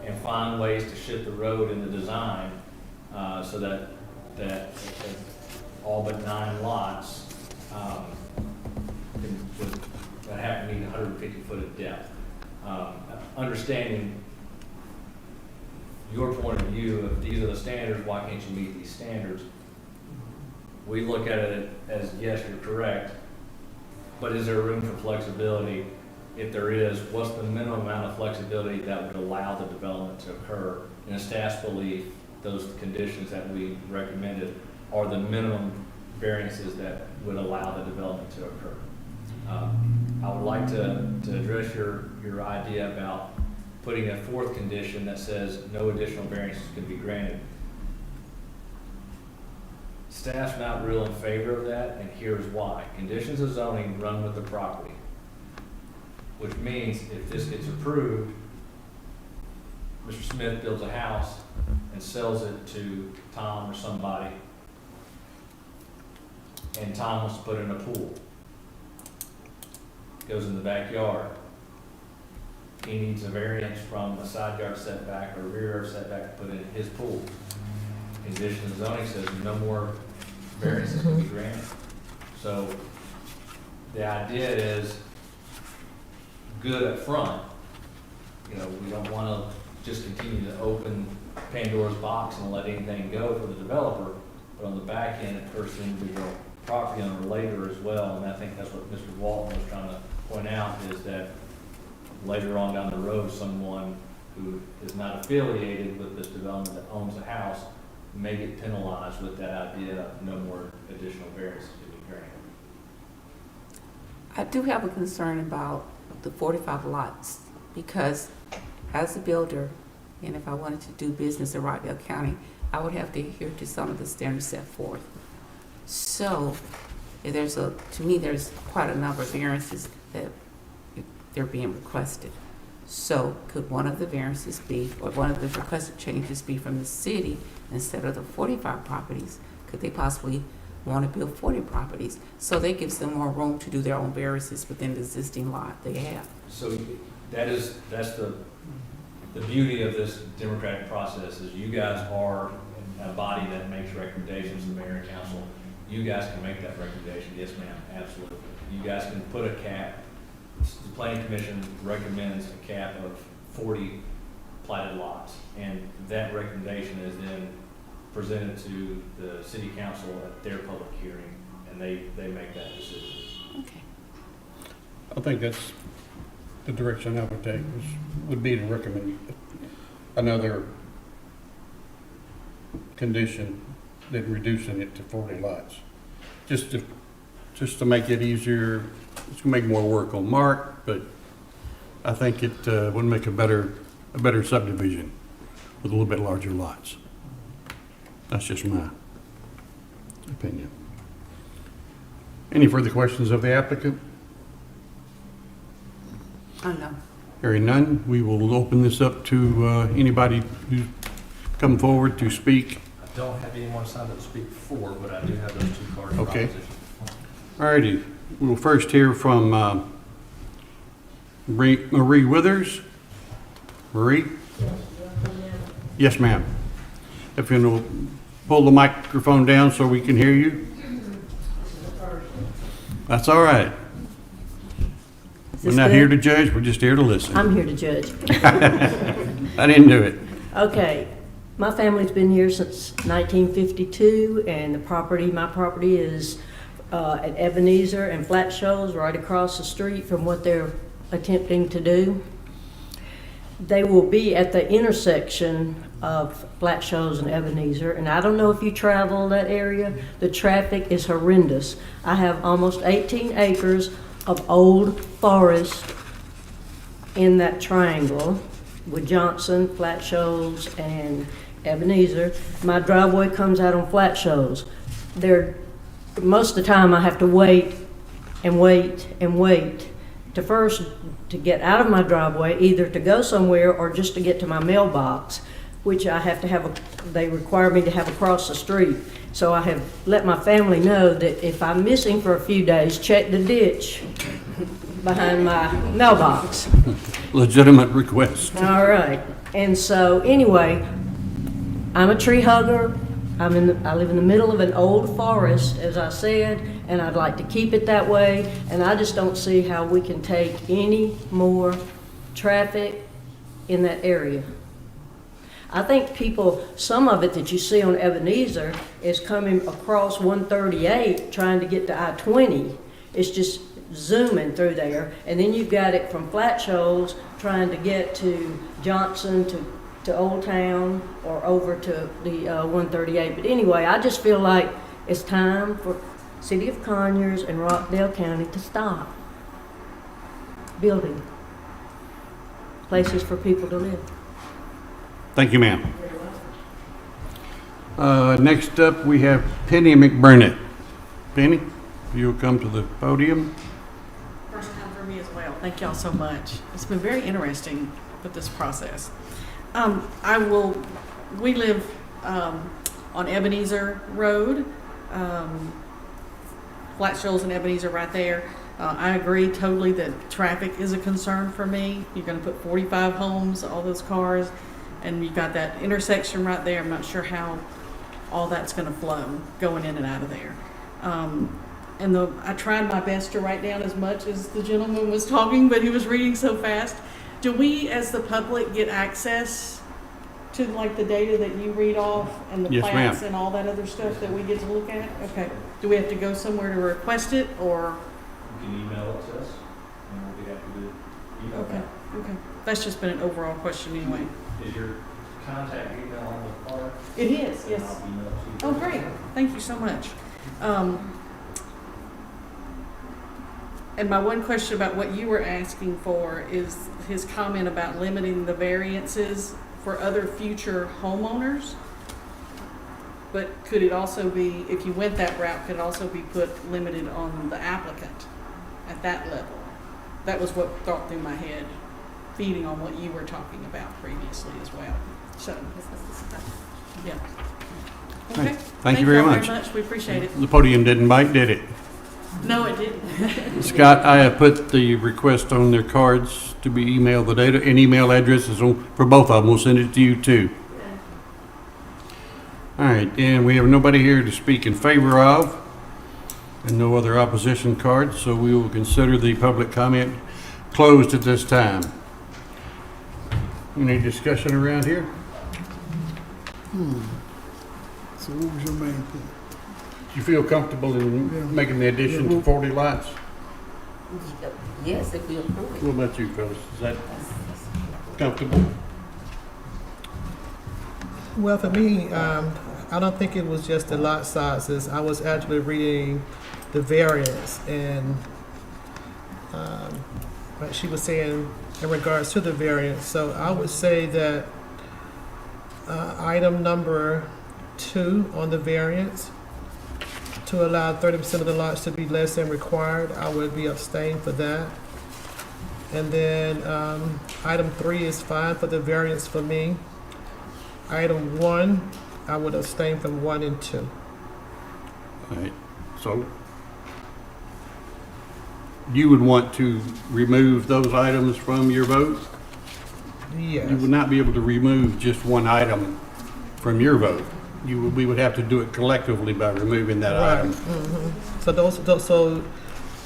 and find ways to shift the road in the design, so that all but 9 lots, that have to meet 150 foot of depth. Understanding your point of view, if these are the standards, why can't you meet these standards? We look at it as, yes, you're correct, but is there room for flexibility? If there is, what's the minimum amount of flexibility that would allow the development to occur? In a staff's belief, those conditions that we recommended are the minimum variances that would allow the development to occur. I would like to address your idea about putting a 4th condition that says no additional variances can be granted. Staff's not real in favor of that, and here's why. Conditions of zoning run with the property, which means if this gets approved, Mr. Smith builds a house and sells it to Tom or somebody, and Tom wants to put in a pool. Goes in the backyard. he needs a variance from a side yard setback or a rear yard setback to put in his pool. In addition, the zoning says no more variances can be granted. So the idea is good up front. You know, we don't want to just continue to open Pandora's box and let anything go for the developer, but on the back end, it hurts the individual property owner later as well, and I think that's what Mr. Walton was trying to point out, is that later on down the road, someone who is not affiliated with this development that owns a house may get penalized with that idea of no more additional variances to be granted. I do have a concern about the 45 lots, because as a builder, and if I wanted to do business in Rockdale County, I would have to adhere to some of the standards set forth. So, to me, there's quite a number of variances that they're being requested. So, could one of the variances be, or one of the requested changes be from the city, instead of the 45 properties? Could they possibly want to build 40 properties? So that gives them more room to do their own variances within the existing lot they have. So that's the beauty of this democratic process, is you guys are a body that makes recommendations to the mayor and council. You guys can make that recommendation. Yes, ma'am, absolutely. You guys can put a cap. The planning commission recommends a cap of 40 platted lots, and that recommendation is then presented to the city council at their public hearing, and they make that decision. Okay. I think that's the direction I would take, would be to recommend another condition than reducing it to 40 lots. Just to make it easier, it's gonna make more work on Mark, but I think it would make a better subdivision with a little bit larger lots. That's just my opinion. Any further questions of the applicant? Oh, no. Hearing none, we will open this up to anybody who's come forward to speak. I don't have anyone signed up to speak for, but I do have those two cards. Okay. All righty. We'll first hear from Marie Withers. Marie? Yes, ma'am. If you'll pull the microphone down so we can hear you. That's all right. We're not here to judge, we're just here to listen. I'm here to judge. I didn't do it. Okay, my family's been here since 1952, and my property is at Ebenezer and Flat Shoals, right across the street from what they're attempting to do. They will be at the intersection of Flat Shoals and Ebenezer, and I don't know if you travel that area. The traffic is horrendous. I have almost 18 acres of old forest in that triangle with Johnson, Flat Shoals, and Ebenezer. My driveway comes out on Flat Shoals. Most of the time I have to wait and wait and wait to get out of my driveway, either to go somewhere or just to get to my mailbox, which I have to have they require me to have across the street. So I have let my family know that if I'm missing for a few days, check the ditch behind my mailbox. Legitimate request. All right. And so anyway, I'm a tree hugger. I live in the middle of an old forest, as I said, and I'd like to keep it that way. And I just don't see how we can take any more traffic in that area. I think some of it that you see on Ebenezer is coming across 138 trying to get to I-20. It's just zooming through there. And then you've got it from Flat Shoals trying to get to Johnson, to Old Town, or over to the 138. But anyway, I just feel like it's time for City of Conyers and Rockdale County to stop building places for people to live. Thank you, ma'am. Next up, we have Penny McBurnett. Penny, you'll come to the podium. First time for me as well. Thank y'all so much. It's been very interesting with this process. We live on Ebenezer Road, Flat Shoals and Ebenezer right there. I agree totally that traffic is a concern for me. You're gonna put 45 homes, all those cars, and you've got that intersection right there. I'm not sure how all that's gonna flow going in and out of there. I tried my best to write down as much as the gentleman was talking, but he was reading so fast. Do we, as the public, get access to like the data that you read off and the Yes, plats ma'am. and all that other stuff that we get to look at? Okay. Do we have to go somewhere to request it, or? You can email it to us, and we'll be happy to email Okay, okay. That's just been an overall question anyway. Is your contact email on the card? It is, yes. I'll email it to Oh, you. great. Thank you so much. And my one question about what you were asking for is his comment about limiting the variances for other future homeowners. But could it also be, if you went that route, could it also be put limited on the applicant at that level? That was what thought through my head, feeding on what you were talking about previously as well. So, yeah. Okay. Thank you very y'all much. We appreciate it. The podium didn't bite, did it? No, it didn't. Scott, I have put the request on their cards to be emailed, the data and email addresses for both of them. We'll send it to you too. All right, and we have nobody here to speak in favor of, and no other opposition cards, so we will consider the public comment closed at this time. Any discussion around here? So what was your main point? Do you feel comfortable in making the addition to 40 lots? Yes, if we approve it. What about you, fellas? Is that comfortable? Well, for me, I don't think it was just the lot sizes. I was actually reading the variance, and what she was saying in regards to the variance. So I would say that item number 2 on the variance, to allow 30% of the lots to be less than required, I would be abstaining for that. And then item 3 is fine for the variance for me. Item 1, I would abstain from 1 and 2. All right, so you would want to remove those items from your vote? Yes. You would not be able to remove just one item from your vote. We would have to do it collectively by removing that Right. item. So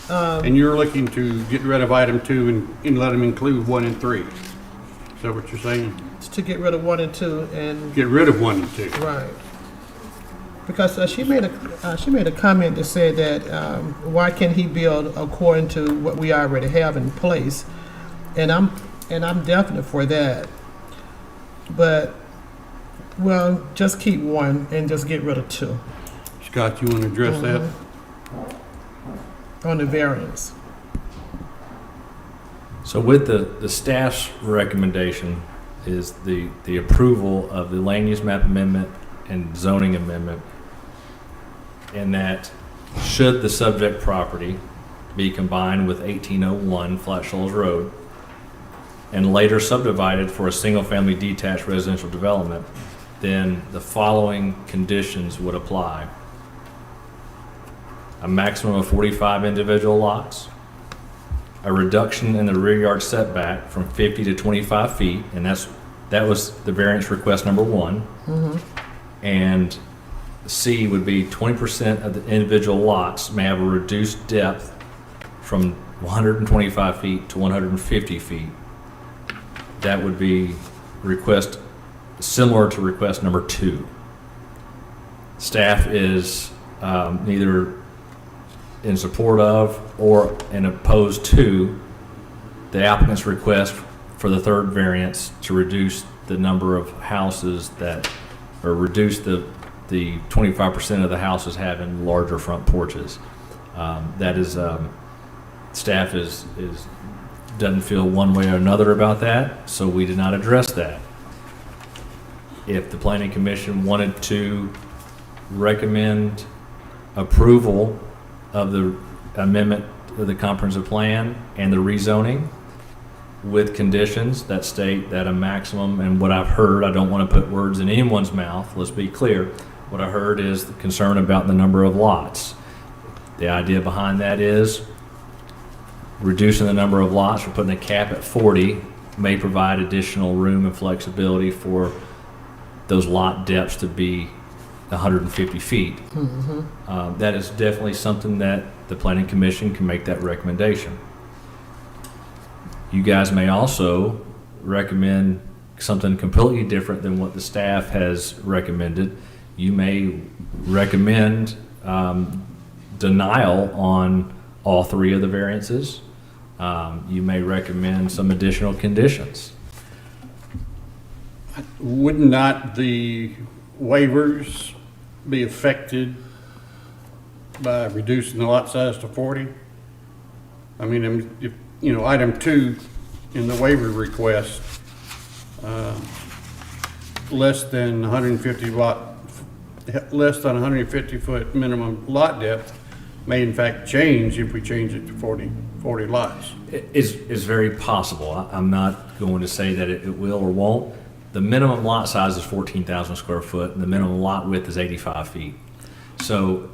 And you're looking to get rid of item 2 and let them include 1 and 3. Is that what you're saying? to get rid of 1 and 2 and Get rid of 1 and 2. right. Because she made a comment that said that why can't he build according to what we already have in place, and I'm definite for that. But well, just keep 1 and just get rid of 2 Scott, you want to address that? on the variance. So with the staff's recommendation is the approval of the land use map amendment and zoning amendment, in that should the subject property be combined with 1801 Flat Shoals Road and later subdivided for a single-family detached residential development, then the following conditions would apply. A maximum of 45 individual lots, a reduction in the rear yard setback from 50 to 25 feet, and that was the variance request number 1. And C would be 20% of the individual lots may have a reduced depth from 125 feet to 150 feet. That would be request similar to request number 2. Staff is neither in support of or in opposed to the applicant's request for the third variance to reduce the number of houses that, or reduce the 25% of the houses having larger front porches. That is, staff doesn't feel one way or another about that, so we did not address that. If the planning commission wanted to recommend approval of the amendment of the comprehensive plan and the rezoning with conditions that state that a maximum, and what I've heard, I don't want to put words in anyone's mouth, let's be clear, what I heard is the concern about the number of lots. The idea behind that is reducing the number of lots or putting a cap at 40 may provide additional room and flexibility for those lot depths to be 150 feet. That is definitely something that the Planning Commission can make that recommendation. You guys may also recommend something completely different than what the staff has recommended. You may recommend denial on all three of the variances. You may recommend some additional conditions. Would not the waivers be affected by reducing the lot size to 40? I mean, if, you know, item 2 in the waiver request, less than 150 foot minimum lot depth may in fact change if we change it to 40 lots. It's very possible. I'm not going to say that it will or won't. The minimum lot size is 14,000 square foot, and the minimum lot width is 85 feet. So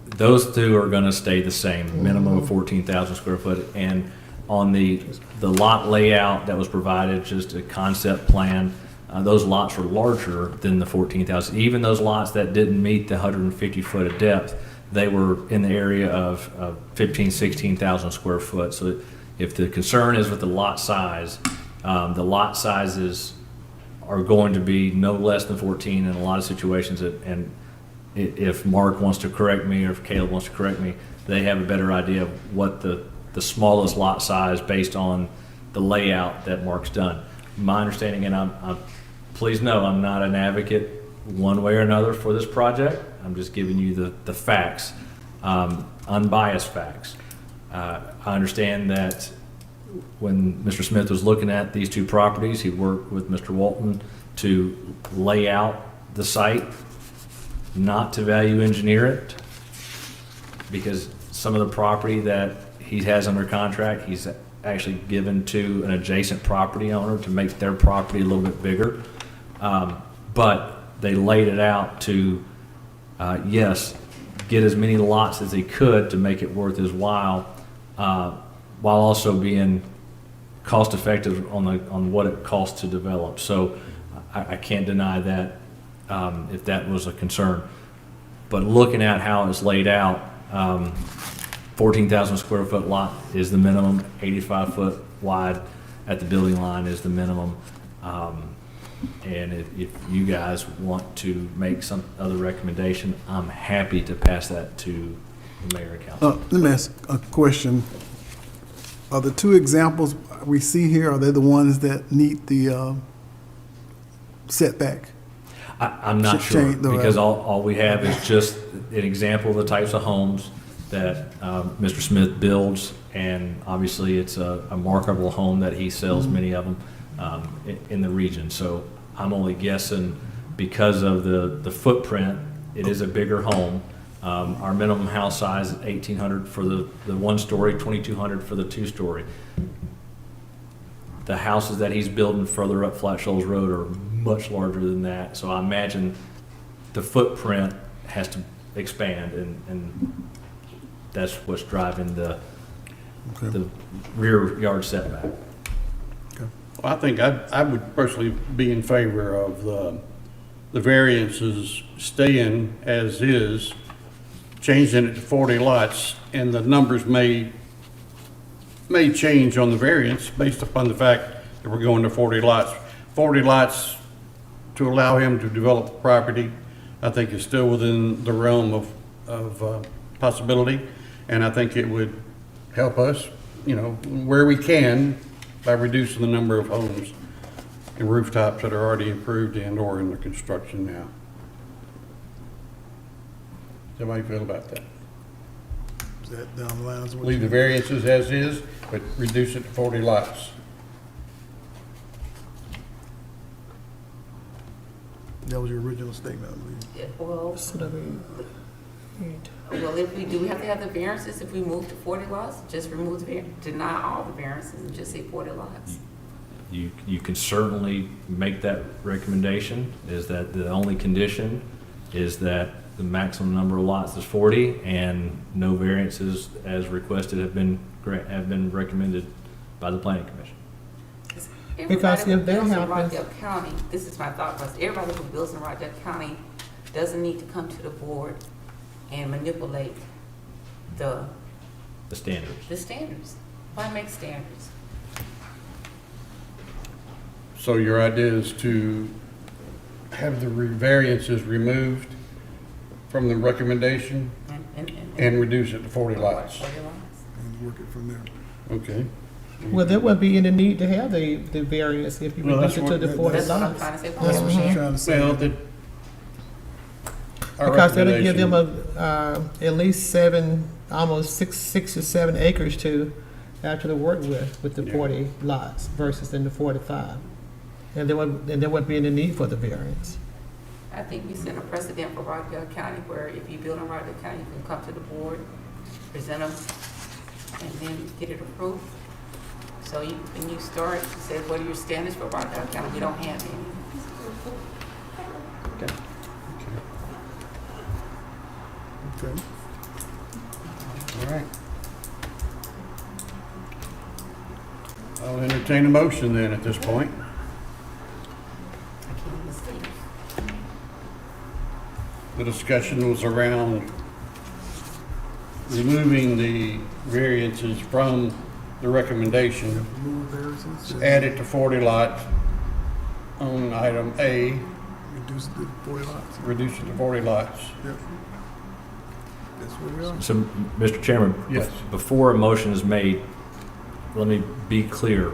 those two are going to stay the same, minimum of 14,000 square foot. And on the lot layout that was provided, just a concept plan, those lots were larger than the 14,000. Even those lots that didn't meet the 150 foot of depth, they were in the area of 15, 16,000 square foot. So if the concern is with the lot sizes are going to be no less than 14 in a lot of situations. And if Mark wants to correct me, or if Caleb wants to correct me, they have a better idea of what the smallest lot size based on the layout that Mark's done. My understanding, and I'm please know I'm not an advocate one way or another for this project. I'm just giving you the facts, unbiased facts. I understand that when Mr. Smith was looking at these two properties, he worked with Mr. Walton to lay out the site, not to value engineer it, because some of the property that he has under contract, he's actually given to an adjacent property owner to make their property a little bit bigger. But they laid it out to, yes, get as many lots as they could to make it worth his while also being cost effective on what it costs to develop. So I can't deny that if that was a concern. But looking at how it's laid out, 14,000 square foot lot is the minimum, 85 foot wide at the building line is the minimum. And if you guys want to make some other recommendation, I'm happy to pass that to the mayor and council. Let me ask a question. Are the two examples we see here, are they the ones that meet the setback? I'm not Should sure, change the- because all we have is just an example of the types of homes that Mr. Smith builds, and obviously it's a marketable home that he sells many of them in the region. So I'm only guessing because of the footprint, it is a bigger home. Our minimum house size is 1,800 for the one story, 2,200 for the two story. The houses that he's building further up Flat Shoals Road are much larger than that. So I imagine the footprint has to expand, and that's what's driving the rear yard setback. I think I would personally be in favor of the variances staying as is, changing it to 40 lots, and the numbers may change on the variance based upon the fact that we're going to 40 lots. 40 lots to allow him to develop the property, I think is still within the realm of possibility, and I think it would help us, you know, where we can, by reducing the number of homes and rooftops that are already approved and or in the construction now. How do you feel about that? Is that down the line? Leave the variances as is, but reduce it to 40 lots. That was your original statement, I believe. Yeah, well, if we do have to have the variances, if we move to 40 lots, just remove the deny all the variances and just say 40 lots. You can certainly make that recommendation, is that the only condition is that the maximum number of lots is 40, and no variances as requested have been recommended by the planning commission. Because Everybody who if that builds in happens- Rockdale County, this is my thought process, everybody who builds in Rockdale County doesn't need to come to the board and manipulate the The standards. standards. Why make standards? So your idea is to have the variances removed from the recommendation and reduce it to 40 lots? 40 lots. And work it from there. Okay. Well, there wouldn't be any need to have the variance if you Well, reduce that's it to the what- 40 That's what I'm lots. trying to say. That's what she's trying to say. Well, our Because that'll give recommendation- them at least almost six or 7 acres to actually work with the Yeah. 40 lots versus in the 45. And there wouldn't be any need for the variance. I think we set a precedent for Rockdale County where if you build in Rockdale County, you can come to the board, present them, and then get it approved. So when you start, you say, what are your standards for Rockdale County? We don't have any. Okay. All right. I'll entertain a motion then at this point. I can't even see. The discussion was around removing the variances from the recommendation, Remove variances. add it to 40 lots on item A, Reduce it to 40 lots. reduce it to 40 lots. Yep. That's where we are. So, Mr. Chairman, Yes. before a motion is made, let me be clear.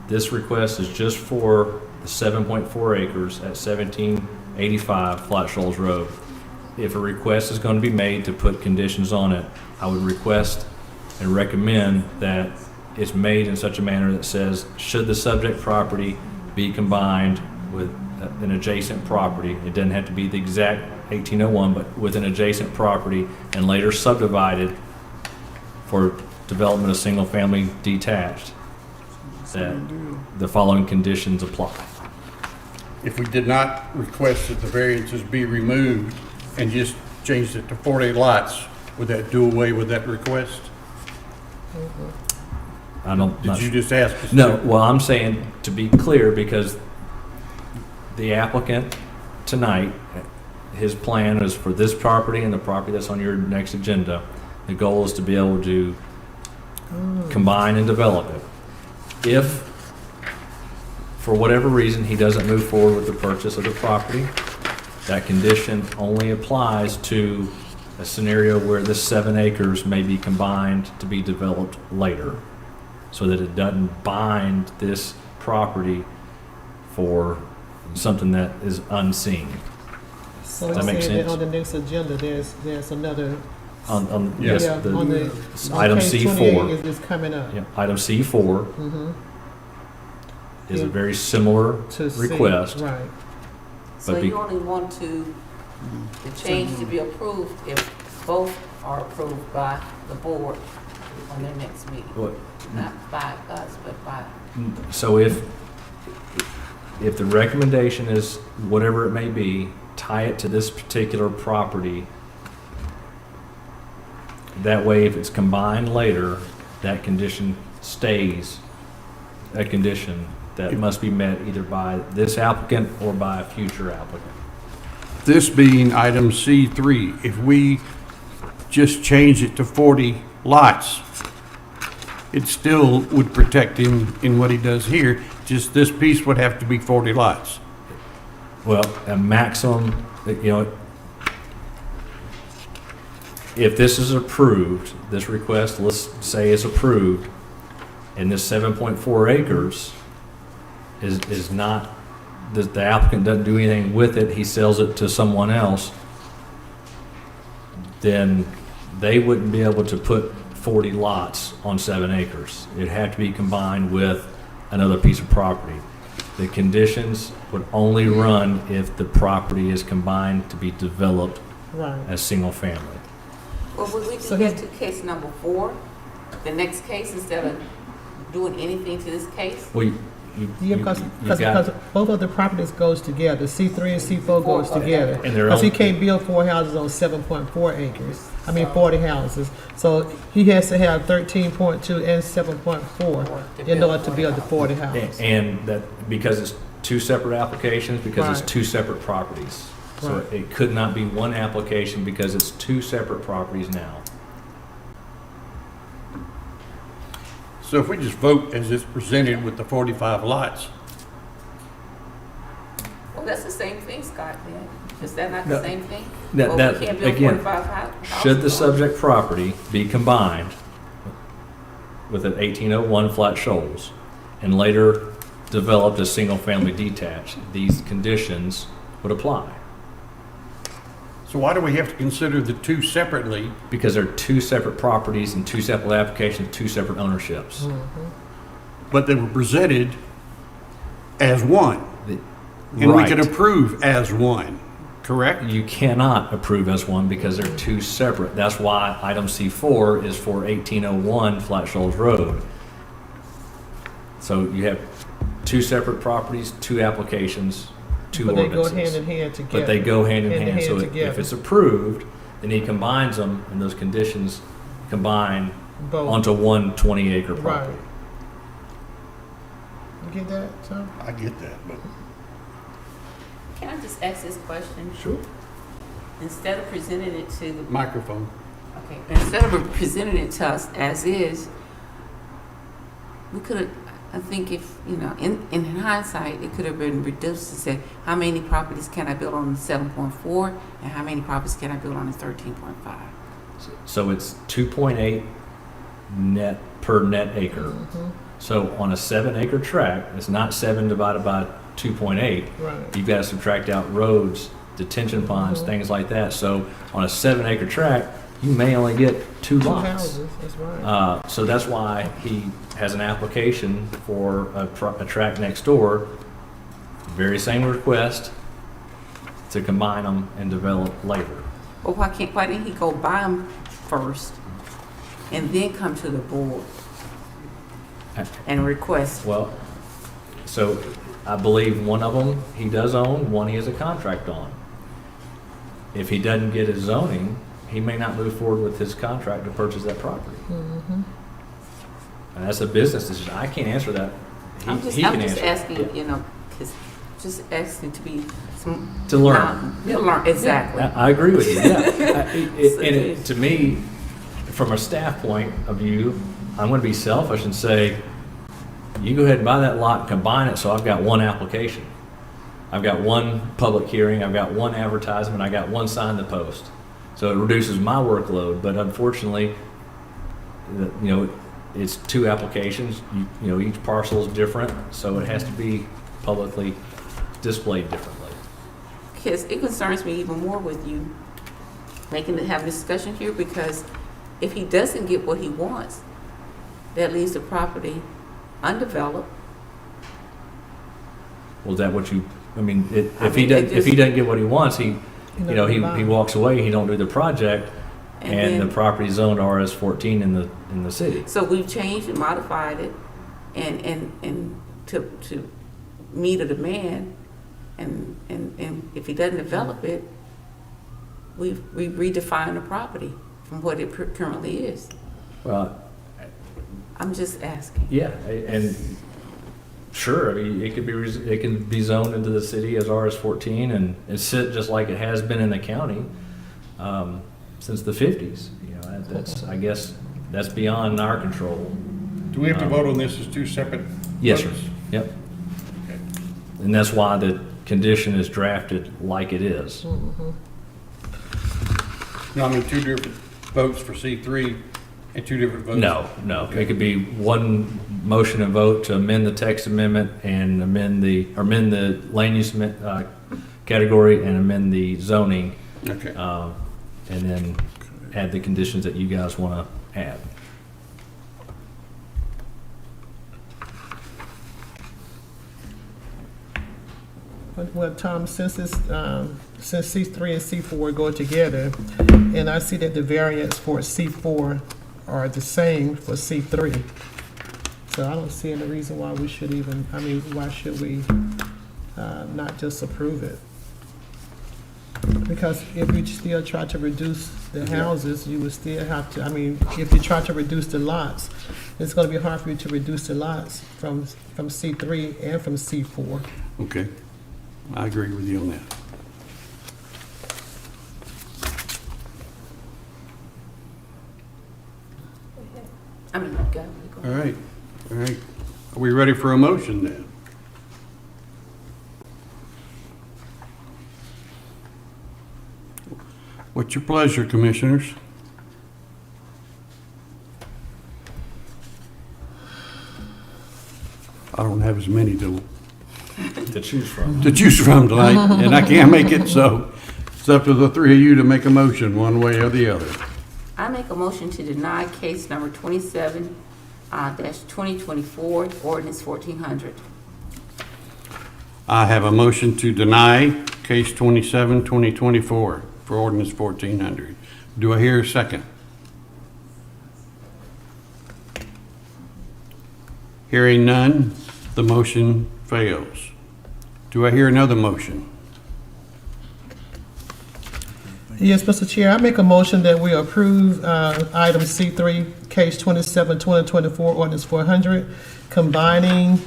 This request is just for the 7.4 acres at 1785 Flat Shoals Road. If a request is going to be made to put conditions on it, I would request and recommend that it's made in such a manner that says, should the subject property be combined with an adjacent property, it doesn't have to be the exact 1801, but with an adjacent property and later subdivided for development of single-family detached, that the following conditions apply. If we did not request that the variances be removed and just changed it to 40 lots, would that do away with that request? I don't. Did you just ask us? No, to? well, I'm saying to be clear, because the applicant tonight, his plan is for this property and the property that's on your next agenda. The goal is to be able to combine and develop it. If, for whatever reason, he doesn't move forward with the purchase of the property, that condition only applies to a scenario where this 7 acres may be combined to be developed later, so that it doesn't bind this property for something that is unseen. So Does that you make say that sense? on the next agenda, there's another. Yes. Yes, On the, the. item on page C4. 28 is coming up. yeah, item C4 Mhm. is a Yeah. very similar To see, request. right. So But be- you only want to, the change to be approved if both are approved by the board on their next meeting? What- Not by us, but by, So if the recommendation is whatever it may be, tie it to this particular property. That way, if it's combined later, that condition stays a condition that must be met either by this applicant or by a future applicant. This being item C3, if we just change it to 40 lots, it still would protect him in what he does here, just this piece would have to be 40 lots. Well, a maximum, if this is approved, this request, let's say is approved, and this 7.4 acres is not, the applicant doesn't do anything with it, he sells it to someone else, then they wouldn't be able to put 40 lots on 7 acres. It'd have to be combined with another piece of property. The conditions would only run if the property is combined to be developed Right. as single family. well, would we So do that his- to case number 4, the next case, instead of doing anything to this case? Well, Yeah, because both of the properties goes together. C3 and C4 goes together. And they're Because he own- can't build 4 houses on 7.4 acres. 40 houses. So he has to have 13.2 and 7.4 in order to build the 40 houses. And that, because it's two separate applications, because Right. it's two separate properties. So Right. it could not be one application because it's two separate properties now. So if we just vote as it's presented with the 45 lots, Well, that's the same thing, Scott, then. Is that not No. the same thing? That- Well, that- we can't build again, 45 houses. Should the subject property be combined with an 1801 flat shoals and later developed as single-family detached, these conditions would apply. so why do we have to consider the two separately? Because they're two separate properties and two separate applications, two separate ownerships. But they were presented as one, The- and we could Right. approve as one, correct? You cannot approve as one because they're two separate. That's why item C4 is for 1801 Flat Shoals Road. So you have two separate properties, two applications, two But they go ordinances. hand in hand together. But they go hand in hand. So if together. it's approved, then he combines them and those conditions combine Both. onto one 20-acre Right. property. You get that, Tom? I get that, but Can I just ask this question? Sure. Instead of presenting it to the, microphone. okay, instead of presenting it to us as is, we could have, I think if, in hindsight, it could have been reduced to say, how many properties can I build on the 7.4 and how many properties can I build on the 13.5? So it's 2.8 net per net acre. So on a 7-acre tract, it's not 7 divided by 2.8. Right. You've got to subtract out roads, detention ponds, things like that. So on a 7-acre tract, you may only get two Two lots. houses, that's right. So that's why he has an application for a tract next door, very same request, to combine them and develop later. Well, why didn't he go buy them first and then come to the board and request? Well, so I believe one of them he does own, one he has a contract on. If he doesn't get his zoning, he may not move forward with his contract to purchase that property. And that's a business decision. I can't answer that. I'm just can answer that. asking, Yeah. because just asking to be some. To learn. To learn, exactly. I agree with you, yeah. To me, from a staff point of view, I'm going to be selfish and say, you go ahead and buy that lot and combine it, so I've got one application. I've got one public hearing, I've got one advertisement, I got one sign to post. So it reduces my workload, but unfortunately, it's two applications. Each parcel is different, so it has to be publicly displayed differently. Because it concerns me even more with you having a discussion here, because if he doesn't get what he wants, that leaves the property undeveloped. Well, is that what you? I mean, if I he mean, doesn't, it if he just- doesn't get what he wants, he combine. walks away. He don't do the project, And and then- the property zoned RS14 in the city. So we've changed and modified it and to meet a demand, and if he doesn't develop it, we redefine the property from what it currently is. Well, I'm just asking. yeah, and sure, I mean, it can be zoned into the city as RS14 and sit just like it has been in the county since the 50s. I guess that's beyond our control. Do we have to vote on this as two separate? Yes, sir. votes? Yep. Okay. And that's why the condition is drafted like it is. No, I mean, two different votes for C3 and two different votes. No. It could be one motion and vote to amend the text amendment and amend the land use category and amend the zoning, Okay. and then add the conditions that you guys want to add. Well, Tom, since C3 and C4 go together, and I see that the variance for C4 are the same for C3. So I don't see any reason why we should even, why should we not just approve it? Because if you still try to reduce the houses, you would still have to, if you try to reduce the lots, it's gonna be hard for you to reduce the lots from C3 and from C4. Okay, I agree with you on that. Go. All right, all right. Are we ready for a motion then? What's your pleasure, commissioners? I don't have as many to choose from. choose from tonight, and I can't make it, so it's up to the three of you to make a motion one way or the other. I make a motion to deny case number 27 2024, ordinance 1400. I have a motion to deny case 27, 2024 for ordinance 1400. Do I hear a second? Hearing none, the motion fails. Do I hear another motion? Yes, Mr. Chair, I make a motion that we approve item C3, case 27, 2024, ordinance 400, combining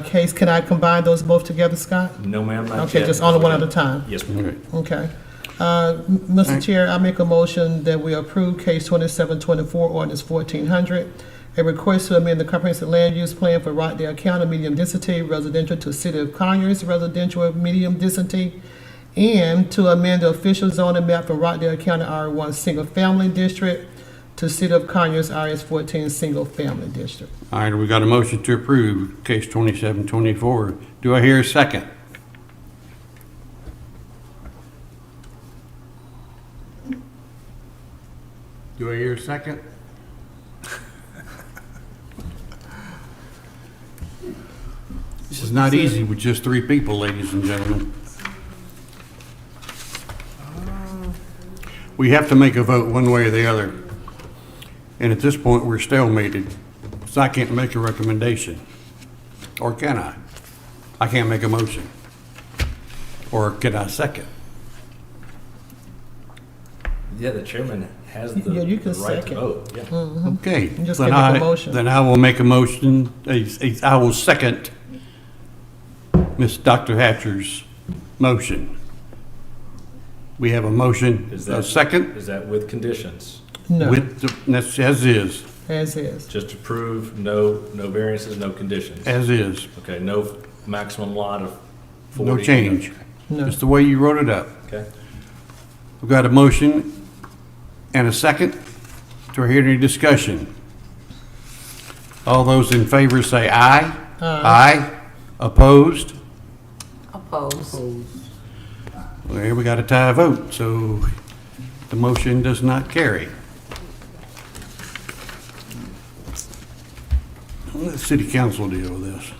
case, can I combine those both together, Scott? No, ma'am, not Okay, yet. just only one at a time. Yes, All ma'am. right. Okay. Mr. Chair, I make a motion that we approve case 2724, ordinance 1400, a request to amend the comprehensive land use plan for Rockdale County medium density residential to City of Conyers residential medium density, and to amend the official zoning map from Rockdale County R1 single family district to City of Conyers RS14 single family district. All right, we got a motion to approve case 2724. Do I hear a second? Do I hear a second? This is not easy with just three people, ladies and gentlemen. We have to make a vote one way or the other. And at this point, we're stalemated, so I can't make a recommendation. Or can I? I can't make a motion. Or can I second? Yeah, the chairman has the Yeah, you can the right second. to vote. Yeah. Okay. You just then can make a motion. Then I will make a motion, I will second Ms. Dr. Hatcher's motion. We have a motion, Is a that- second, Is that with conditions? No, with, that's as is, as is. Just approve, no variances, no conditions? as is, Okay, no maximum lot of 40? no change. No. Just the way you wrote it up. Okay. We've got a motion and a second. Do I hear any discussion? All those in favor say aye. Aye. Opposed? Oppose. Well, here we got a tie vote, so the motion does not carry. Let the city council deal with this.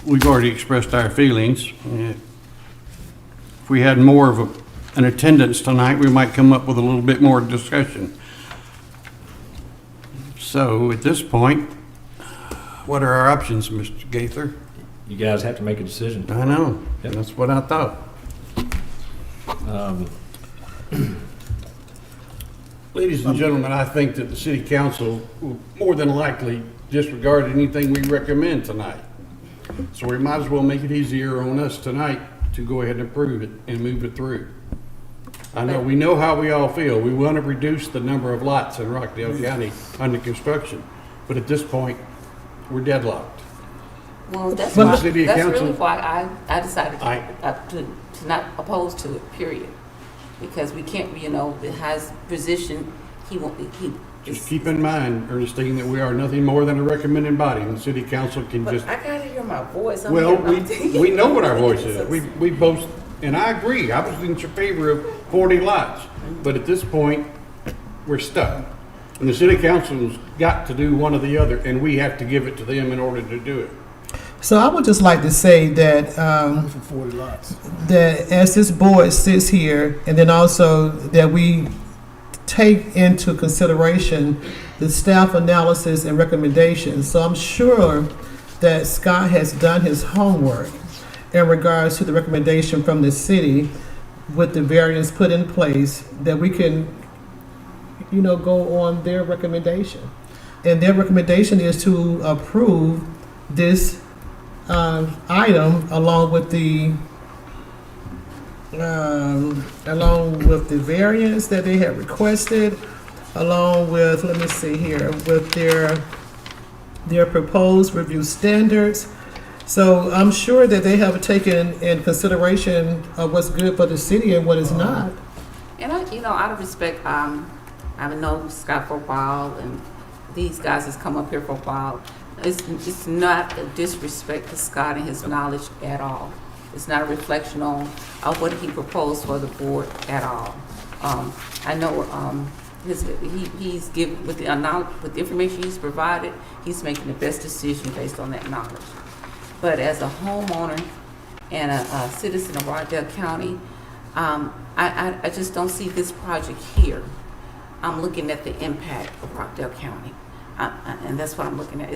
We've already expressed our feelings. If we had more of an attendance tonight, we might come up with a little bit more discussion. So at this point, what are our options, Mr. Gaither? You guys have to make a decision. I know, Yep. that's what I thought. Ladies and gentlemen, I think that the city council will more than likely disregard anything we recommend tonight. So we might as well make it easier on us tonight to go ahead and approve it and move it through. I know, we know how we all feel. We want to reduce the number of lots in Rockdale County under construction. But at this point, we're deadlocked. Well, that's Well, why, the city that's council- really why I decided I- to not oppose to it, period. Because we can't, the highest position, he won't, he. Just keep in mind, Ernestine, that we are nothing more than a recommending body, and the city council can But just, I gotta hear my voice. I'm well, here- we know what our voice is. We both, and I agree, I was in favor of 40 lots, but at this point, we're stuck. And the city council's got to do one or the other, and we have to give it to them in order to do it. So I would just like to say that, that as this board sits here, and then also that we take into consideration the staff analysis and recommendations. So I'm sure that Scott has done his homework in regards to the recommendation from the city with the variance put in place, that we can, go on their recommendation. And their recommendation is to approve this item along with the variance that they have requested, along with, let me see here, with their proposed review standards. So I'm sure that they have taken in consideration of what's good for the city and what is not. And out of respect, I've known Scott for a while, and these guys has come up here for a while. It's not a disrespect to Scott and his knowledge at all. It's not a reflection on what he proposed for the board at all. I know he's given with the information he's provided, he's making the best decision based on that knowledge. But as a homeowner and a citizen of Rockdale County, I just don't see this project here. I'm looking at the impact of Rockdale County. And that's what I'm looking at.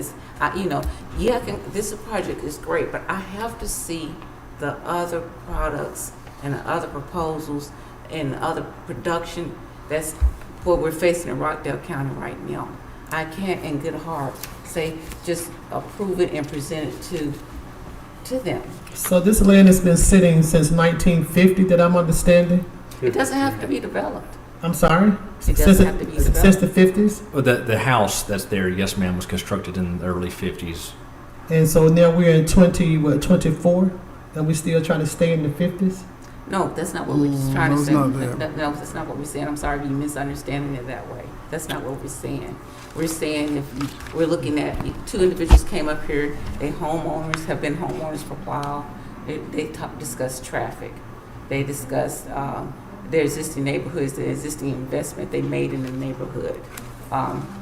This project is great, but I have to see the other products and the other proposals and the other production. That's what we're facing in Rockdale County right now. I can't in good heart say just approve it and present it to them. So this land has been sitting since 1950, that I'm understanding? It doesn't have to be developed. I'm sorry? It doesn't have to be developed. Since the 50s? Well, the house that's there, yes, ma'am, was constructed in the early 50s. And so now we're in 24? And we're still trying to stay in the 50s? No, that's not what we're trying to it's say. not that. No, that's not what we're saying. I'm sorry if you're misunderstanding it that way. That's not what we're saying. We're saying if we're looking at, two individuals came up here, they homeowners, have been homeowners for a while. They discussed traffic. They discussed their existing neighborhoods, the existing investment they made in the neighborhood,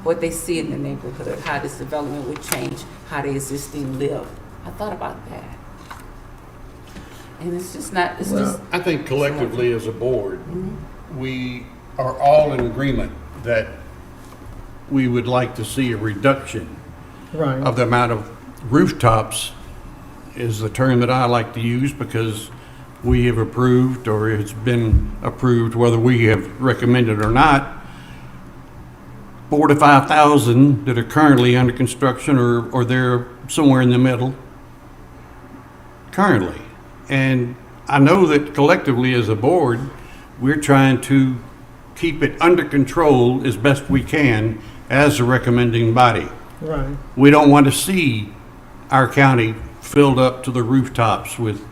what they see in the neighborhood, how this development would change, how they existing live. I thought about that. And it's just not, it's just. I think collectively as a board, we are all in agreement that we would like to see a reduction Right. of the amount of rooftops, is the term that I like to use, because we have approved, or it's been approved, whether we have recommended or not, 4,000 to 5,000 that are currently under construction, or they're somewhere in the middle currently. And I know that collectively as a board, we're trying to keep it under control as best we can as a recommending body. Right. We don't want to see our county filled up to the rooftops with,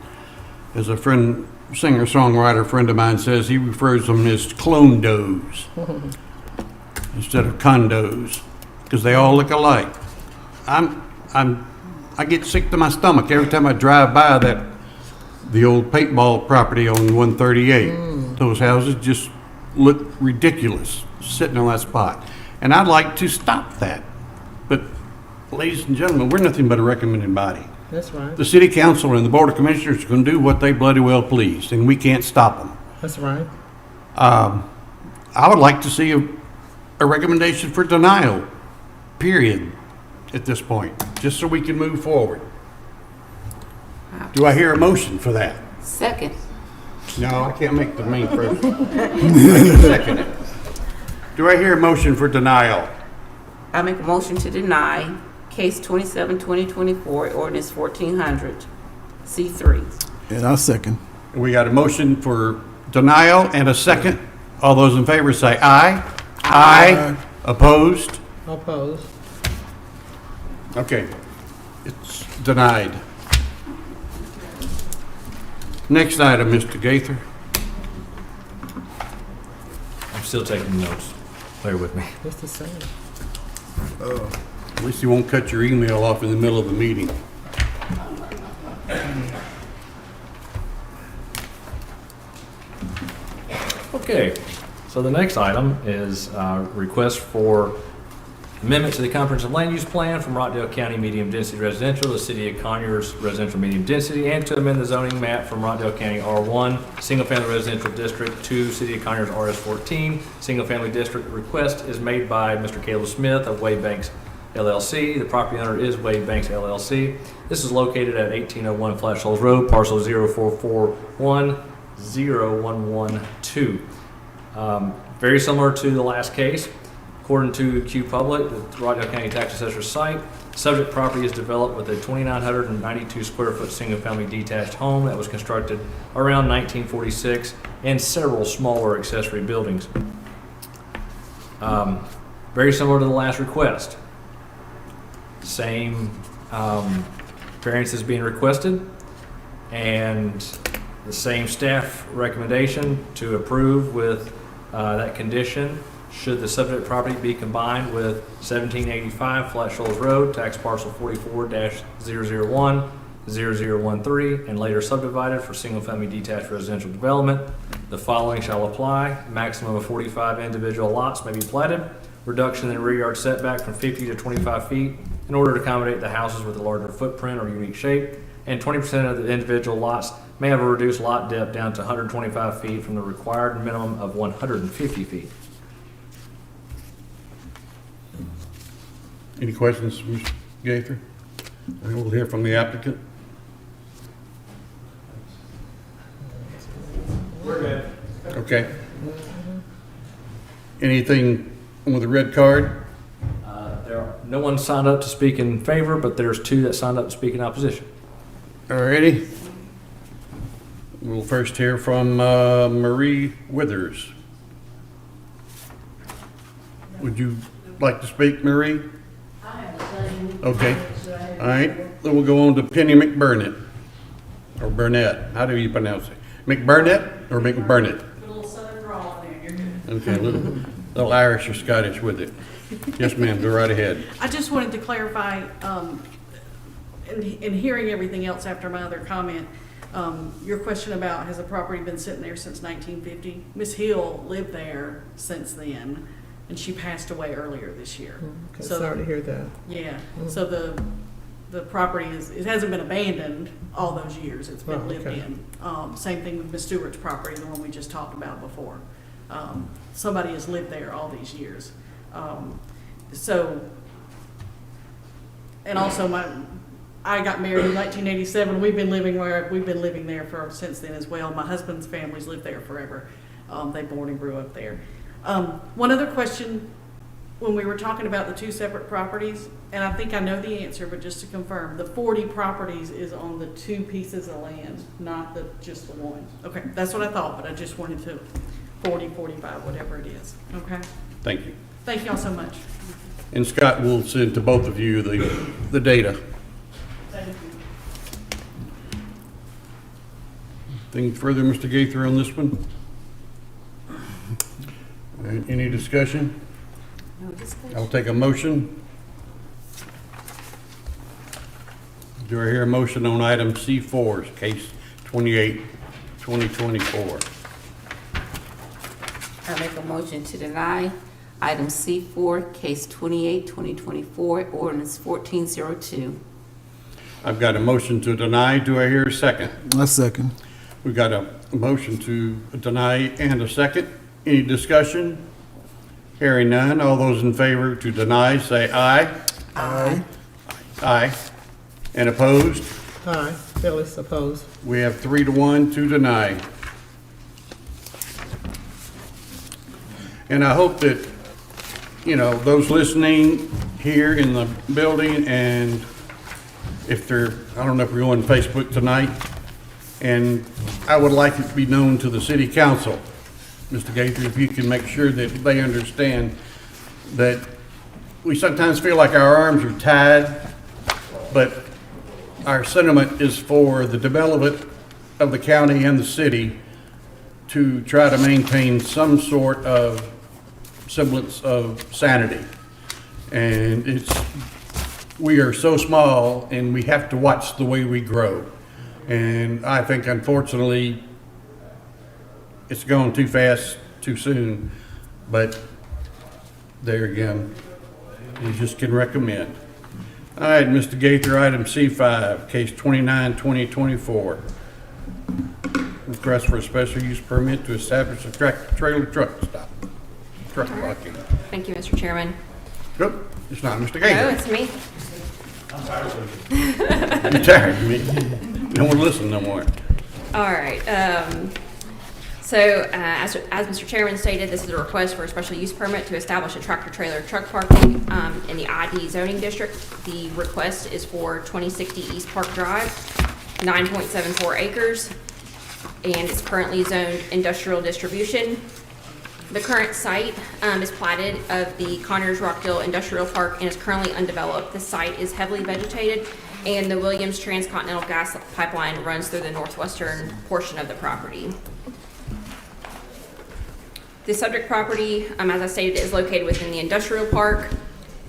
as a friend, singer-songwriter friend of mine says, he refers to them as clone-dos instead of condos, because they all look alike. I get sick to my stomach every time I drive by the old paintball property on 138. Those houses just look ridiculous sitting on that spot. And I'd like to stop that. But ladies and gentlemen, we're nothing but a recommending body. That's right. The city council and the board of commissioners can do what they bloody well please, and we can't stop them. That's right. I would like to see a recommendation for denial, period, at this point, just so we can move forward. Do I hear a motion for that? Second. No, I can't make the main first. I can second it. Do I hear a motion for denial? I make a motion to deny case 27-2024, ordinance 1400, C3. And I'll second. We got a motion for denial and a second. All those in favor say aye. Aye. Opposed? Opposed. Okay, it's denied. Next item, Mr. Gaither. I'm still taking notes. Bear with me. It's the same. At least you won't cut your email off in the middle of the meeting. Okay, so the next item is request for Amendment to the comprehensive land use plan from Rockdale County medium density residential to the city of Conyers residential medium density, and to amend the zoning map from Rockdale County R1 single family residential district to city of Conyers RS14 single family district. Request is made by Mr. Caleb Smith of Wade Banks LLC. The property owner is Wade Banks LLC. This is located at 1801 Flat Shoals Road, parcel 04410112. Very similar to the last case. According to Q Public, the Rockdale County Tax Assessor's site, subject property is developed with a 2,992 square foot single family detached home that was constructed around 1946 and several smaller accessory buildings. Very similar to the last request. Same variances being requested and the same staff recommendation to approve with that condition. Should the subject property be combined with 1785 Flat Shoals Road, tax parcel 44-001-0013, and later subdivided for single-family detached residential development, the following shall apply. Maximum of 45 individual lots may be platted. Reduction in rear yard setback from 50 to 25 feet in order to accommodate the houses with a larger footprint or unique shape. And 20% of the individual lots may have a reduced lot depth down to 125 feet from the required minimum of 150 feet. Any questions, Mr. Gaither? We'll hear from the applicant. We're good. Okay. Anything with a red card? No one signed up to speak in favor, but there's two that signed up to speak in opposition. Alrighty. We'll first hear from Marie Withers. Would you like to speak, Marie? I have the same. Okay. All right. Then we'll go on to Penny McBurnett. Or Burnett. How do you pronounce it? McBurnett or McBurnett? Put a little southern drawl in there, you're good. Okay, a little Irish or Scottish with it. Yes, ma'am. Go right ahead. I just wanted to clarify, in hearing everything else after my other comment, your question about has the property been sitting there since 1950? Miss Hill lived there since then, and she passed away earlier this year. Okay, So- sorry to hear that. Yeah, so the property it hasn't been abandoned all those years, it's been Oh, lived okay. in. Same thing with Miss Stewart's property, the one we just talked about before. Somebody has lived there all these years. And also I got married in 1987, we've been living there since then as well. My husband's family's lived there forever. They born and grew up there. One other question, when we were talking about the two separate properties, and I think I know the answer, but just to confirm, the 40 properties is on the two pieces of land, not just the one. Okay, that's what I thought, but I just wanted to, 40, 45, whatever it is, okay? Thank you. Thank y'all so much. And Scott will send to both of you the data. Thank you. Anything further, Mr. Gaither, on this one? All right, any discussion? No discussion. I'll take a motion. Do I hear a motion on item C4, case 28, 2024? I make a motion to deny item C4, case 28, 2024, ordinance 1402. I've got a motion to deny. Do I hear a second? A second. We've got a motion to deny and a second. Any discussion? Hearing none. All those in favor to deny, say aye. Aye. Aye. And opposed? Aye, Phyllis opposed. We have 3-1 to deny. And I hope that, those listening here in the building, and if they're, I don't know if we're on Facebook tonight, and I would like it to be known to the city council, Mr. Gaither, if you can make sure that they understand that we sometimes feel like our arms are tied, but our sentiment is for the development of the county and the city to try to maintain some sort of semblance of sanity. And we are so small and we have to watch the way we grow. And I think unfortunately it's going too fast, too soon, but there again, You just can recommend. All right, Mr. Gaither, item C5, case 29-2024. Request for a special use permit to establish a tractor-trailer truck stop. Truck parking. Thank you, Mr. Chairman. Nope, it's not Mr. No, Gaither. it's me. You're tired of me. Don't want to listen no more. All right. So, as Mr. Chairman stated, this is a request for a special use permit to establish a tractor-trailer truck parking in the ID zoning district. The request is for 2060 East Park Drive, 9.74 acres, and it's currently zoned industrial distribution. The current site is platted of the Conyers Rockdale Industrial Park and is currently undeveloped. The site is heavily vegetated, and the Williams Transcontinental Gas Pipeline runs through the northwestern portion of the property. The subject property, as I stated, is located within the industrial park.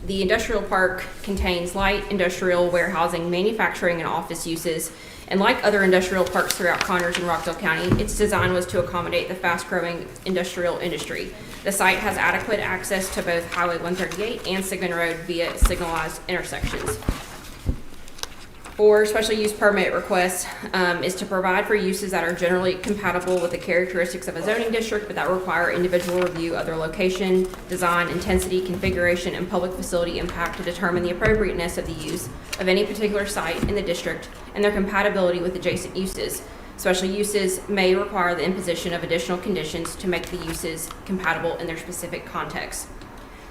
The industrial park contains light industrial warehousing, manufacturing, and office uses. And like other industrial parks throughout Conyers and Rockdale County, its design was to accommodate the fast-growing industrial industry. The site has adequate access to both Highway 138 and Sigmund Road via signalized intersections. For special use permit requests is to provide for uses that are generally compatible with the characteristics of a zoning district, but that require individual review of their location, design, intensity, configuration, and public facility impact to determine the appropriateness of the use of any particular site in the district and their compatibility with adjacent uses. Special uses may require the imposition of additional conditions to make the uses compatible in their specific context.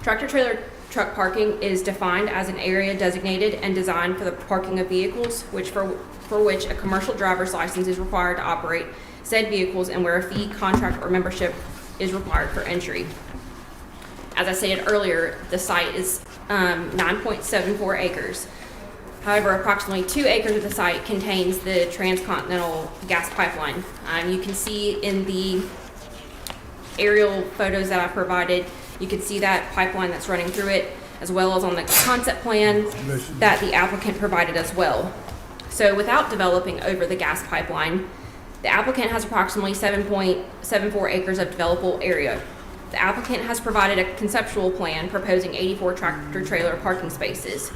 Tractor-trailer truck parking is defined as an area designated and designed for the parking of vehicles, for which a commercial driver's license is required to operate said vehicles and where a fee, contract, or membership is required for entry. As I stated earlier, the site is 9.74 acres. However, approximately 2 acres of the site contains the transcontinental gas pipeline. You can see in the aerial photos that I provided, you can see that pipeline that's running through it, as well as on the concept plan that the applicant provided as well. So without developing over the gas pipeline, the applicant has approximately 7.74 acres of developable area. The applicant has provided a conceptual plan proposing 84 tractor-trailer parking spaces.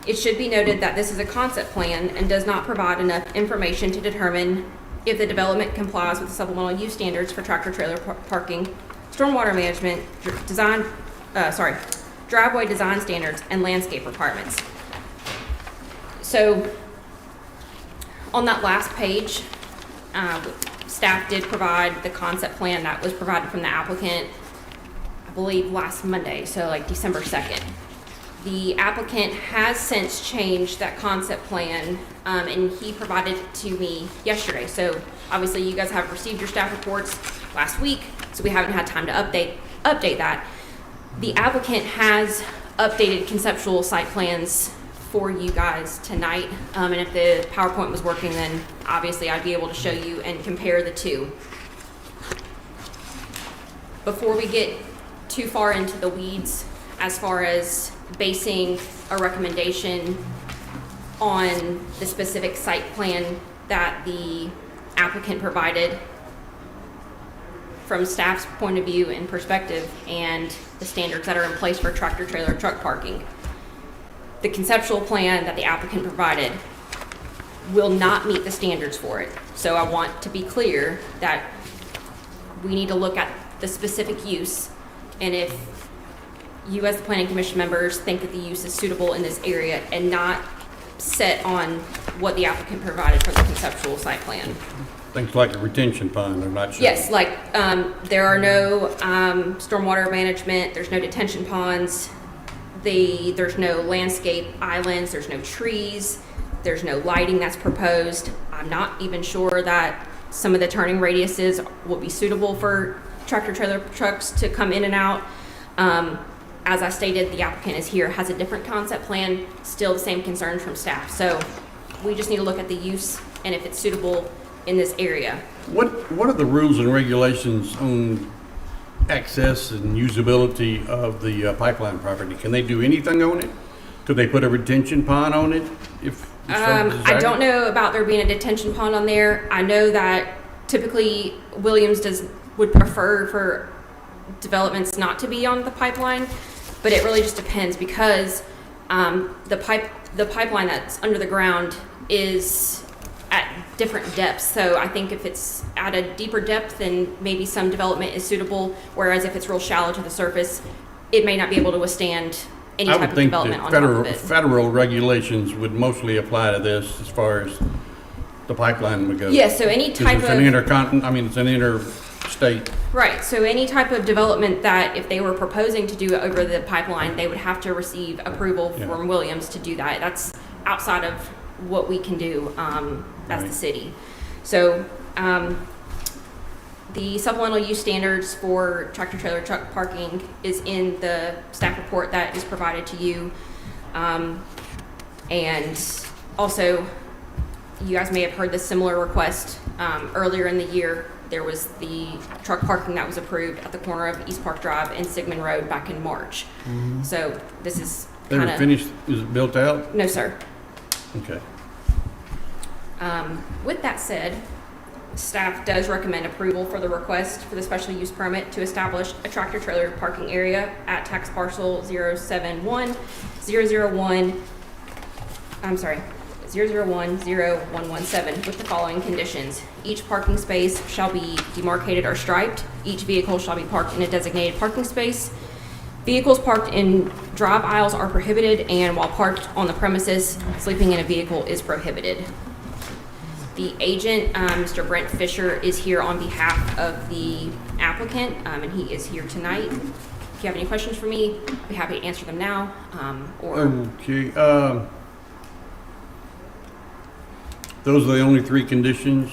It should be noted that this is a concept plan and does not provide enough information to determine if the development complies with the supplemental use standards for tractor-trailer parking, stormwater management, driveway design standards, and landscape requirements. So, on that last page, staff did provide the concept plan that was provided from the applicant, I believe last Monday, so like December 2nd. The applicant has since changed that concept plan, and he provided it to me yesterday. So obviously you guys have received your staff reports last week, so we haven't had time to update that. The applicant has updated conceptual site plans for you guys tonight, and if the PowerPoint was working, then obviously I'd be able to show you and compare the two. Before we get too far into the weeds, as far as basing a recommendation on the specific site plan that the applicant provided from staff's point of view and perspective and the standards that are in place for tractor-trailer truck parking. The conceptual plan that the applicant provided will not meet the standards for it. So I want to be clear that we need to look at the specific use, and if you as the planning commission members think that the use is suitable in this area and not set on what the applicant provided for the conceptual site plan. Things like a retention pond, they're not sure. Yes, like there are no stormwater management, there's no detention ponds, there's no landscape islands, there's no trees, there's no lighting that's proposed. I'm not even sure that some of the turning radiuses will be suitable for tractor trailer trucks to come in and out. As I stated, the applicant is here, has a different concept plan, still the same concerns from staff. So we just need to look at the use and if it's suitable in this area. What are the rules and regulations on access and usability of the pipeline property? Can they do anything on it? Could they put a retention pond on it if I don't know about there being a detention pond on there. I know that typically Williams would prefer for developments not to be on the pipeline. but it really just depends because the pipeline that's under the ground is at different depths. So I think if it's at a deeper depth, then maybe some development is suitable. Whereas if it's real shallow to the surface, it may not be able to withstand any I type would of think development that on top of it. federal regulations would mostly apply to this as far as the pipeline would go. Yeah, so any 'Cause type it's of it's an interstate. right. So any type of development that if they were proposing to do it over the pipeline, they would have to receive approval Yeah. from Williams to do that. That's outside of what we can do as the Right. city. So the supplemental use standards for tractor trailer truck parking is in the staff report that is provided to you. And also, you guys may have heard this similar request earlier in the year. There was the truck parking that was approved at the corner of East Park Drive and Sigmund Road back in March. So this is They were kind of, finished, is it built out? no, sir. Okay. With that said, staff does recommend approval for the request for the special use permit to establish a tractor trailer parking area at tax parcel 071-001, I'm sorry, 0010117 with the following conditions. Each parking space shall be demarcated or striped. Each vehicle shall be parked in a designated parking space. Vehicles parked in drive aisles are prohibited, and while parked on the premises, sleeping in a vehicle is prohibited. The agent, Mr. Brent Fisher, is here on behalf of the applicant, and he is here tonight. If you have any questions for me, I'd be happy to answer them now, or Okay, those are the only three conditions?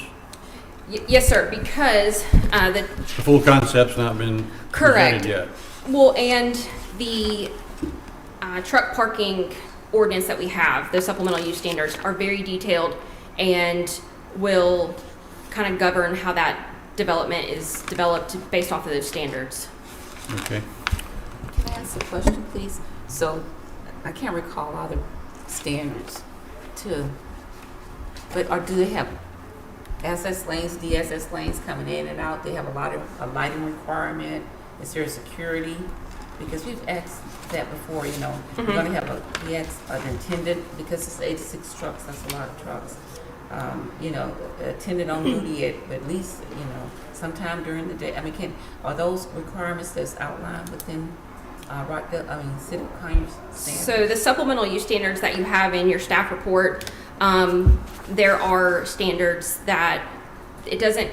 yes, sir, because The full concept's not been Correct. presented yet? well, and the truck parking ordinance that we have, the supplemental use standards, are very detailed and will kind of govern how that development is developed based off of those standards. Okay. Can I ask a question, please? So, I can't recall all the standards but do they have SS lanes, DSS lanes coming in and out? They have a lighting requirement? Is there security? Because we've asked that before, you know, we're gonna have we asked an attendant, because it's 86 trucks, that's a lot of trucks. You know, attendant on duty at least, you know, sometime during the day. I mean, are those requirements that's outlined within Rockdale, City of Conyers standards? So the supplemental use standards that you have in your staff report, there are standards that it doesn't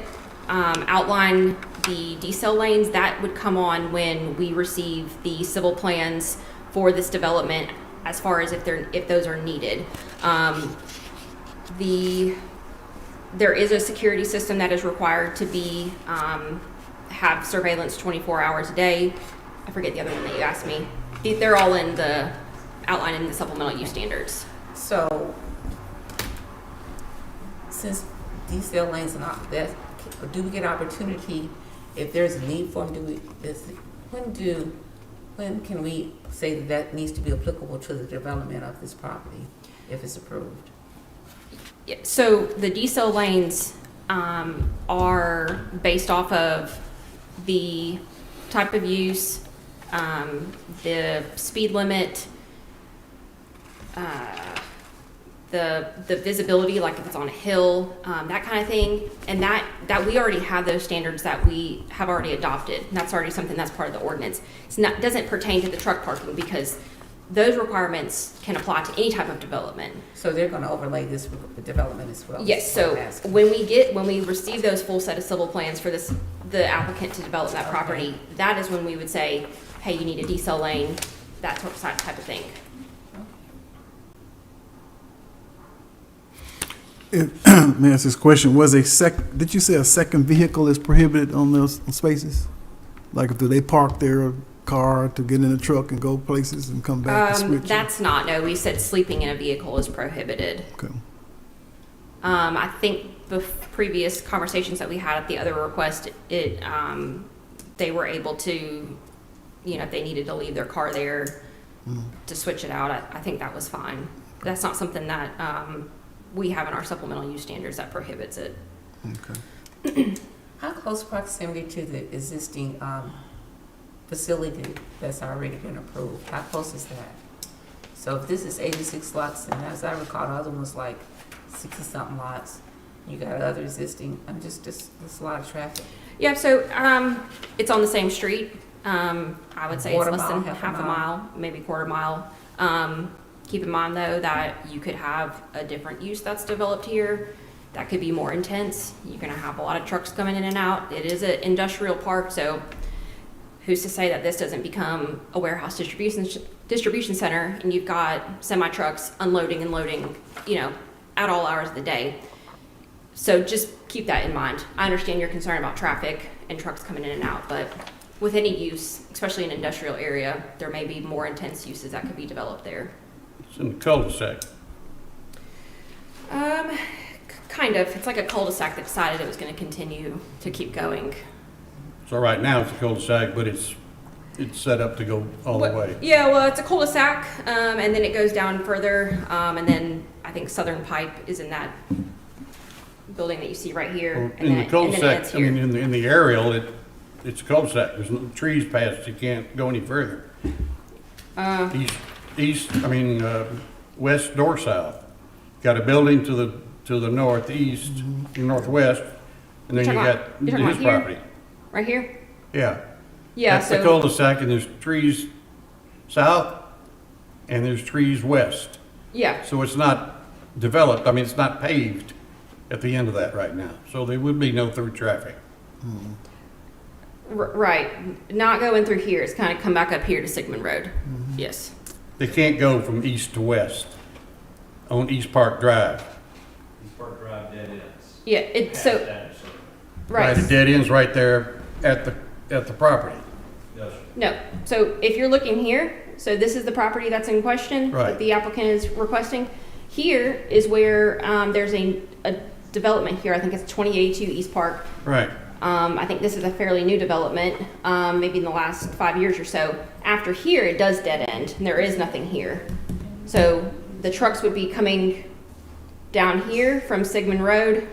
outline the decel lanes. That would come on when we receive the civil plans for this development, as far as if those are needed. There is a security system that is required to be have surveillance 24 hours a day. I forget the other one that you asked me. They're all in the outline in the supplemental use standards. So, since decel lanes are not that, do we get opportunity if there's a need for them? When can we say that needs to be applicable to the development of this property if it's approved? Yeah, so the decel lanes are based off of the type of use, the speed limit, the visibility, like if it's on a hill, that kind of thing. And that we already have those standards that we have already adopted. And that's already something that's part of the ordinance. It doesn't pertain to the truck parking because those requirements can apply to any type of development. So they're gonna overlay this development as well? Yes, so when we receive those full set of civil plans for the applicant to develop that property, that is when we would say, hey, you need a decel lane, that type of thing. May I ask this question? Did you say a second vehicle is prohibited on those spaces? Like if they park their car to get in a truck and go places and come back and switch? That's not, no, we said sleeping in a vehicle is prohibited. Okay. I think the previous conversations that we had at the other request, they were able to, you know, if they needed to leave their car there to switch it out, I think that was fine. That's not something that we have in our supplemental use standards that prohibits it. Okay. How close proximity to the existing facility that's already been approved. How close is that? So if this is 86 lots, and as I recall, the other one's like 60-something lots, you got other existing, there's a lot of traffic. Yeah, so it's on the same street. I would say it's Quarter less mile, than half a half a mile, maybe quarter mile. Keep in mind though that you could have a different use that's developed here that could be more intense. You're gonna have a lot of trucks coming in and out. It is an industrial park, so who's to say that this doesn't become a warehouse distribution center and you've got semi trucks unloading and loading, at all hours of the day. So just keep that in mind. I understand your concern about traffic and trucks coming in and out, but with any use, especially in an industrial area, there may be more intense uses that could be developed there. It's in the cul-de-sac. Kind of. It's like a cul-de-sac that decided it was going to continue to keep going. So right now it's a cul-de-sac, but it's set up to go all the way. Yeah, well, it's a cul-de-sac, and then it goes down further, and then I think Southern Pipe is in that building that you see right here. Well, in the cul-de-sac, I mean, in the aerial, it's a cul-de-sac. There's no trees past, you can't go any further. West nor south. Got a building to the northeast, northwest, and then you got his property. Right here? Yeah. Yeah, That's the cul-de-sac, and there's trees south, and there's trees west. Yeah. So it's not developed, it's not paved at the end of that right now. So there would be no through traffic. Right. Not going through here. It's kind of come back up here to Sigmund Road. Yes. They can't go from east to west on East Park Drive. East Park Drive dead ends. Yeah, it's so, right. The dead end's right there at the property. Yes. No, so if you're looking here, so this is the property that's in question Right. that the applicant is requesting. Here is where there's a development here. I think it's 2082 East Park. Right. I think this is a fairly new development, maybe in the last 5 years or so. After here, it does dead end, and there is nothing here. So the trucks would be coming down here from Sigmund Road,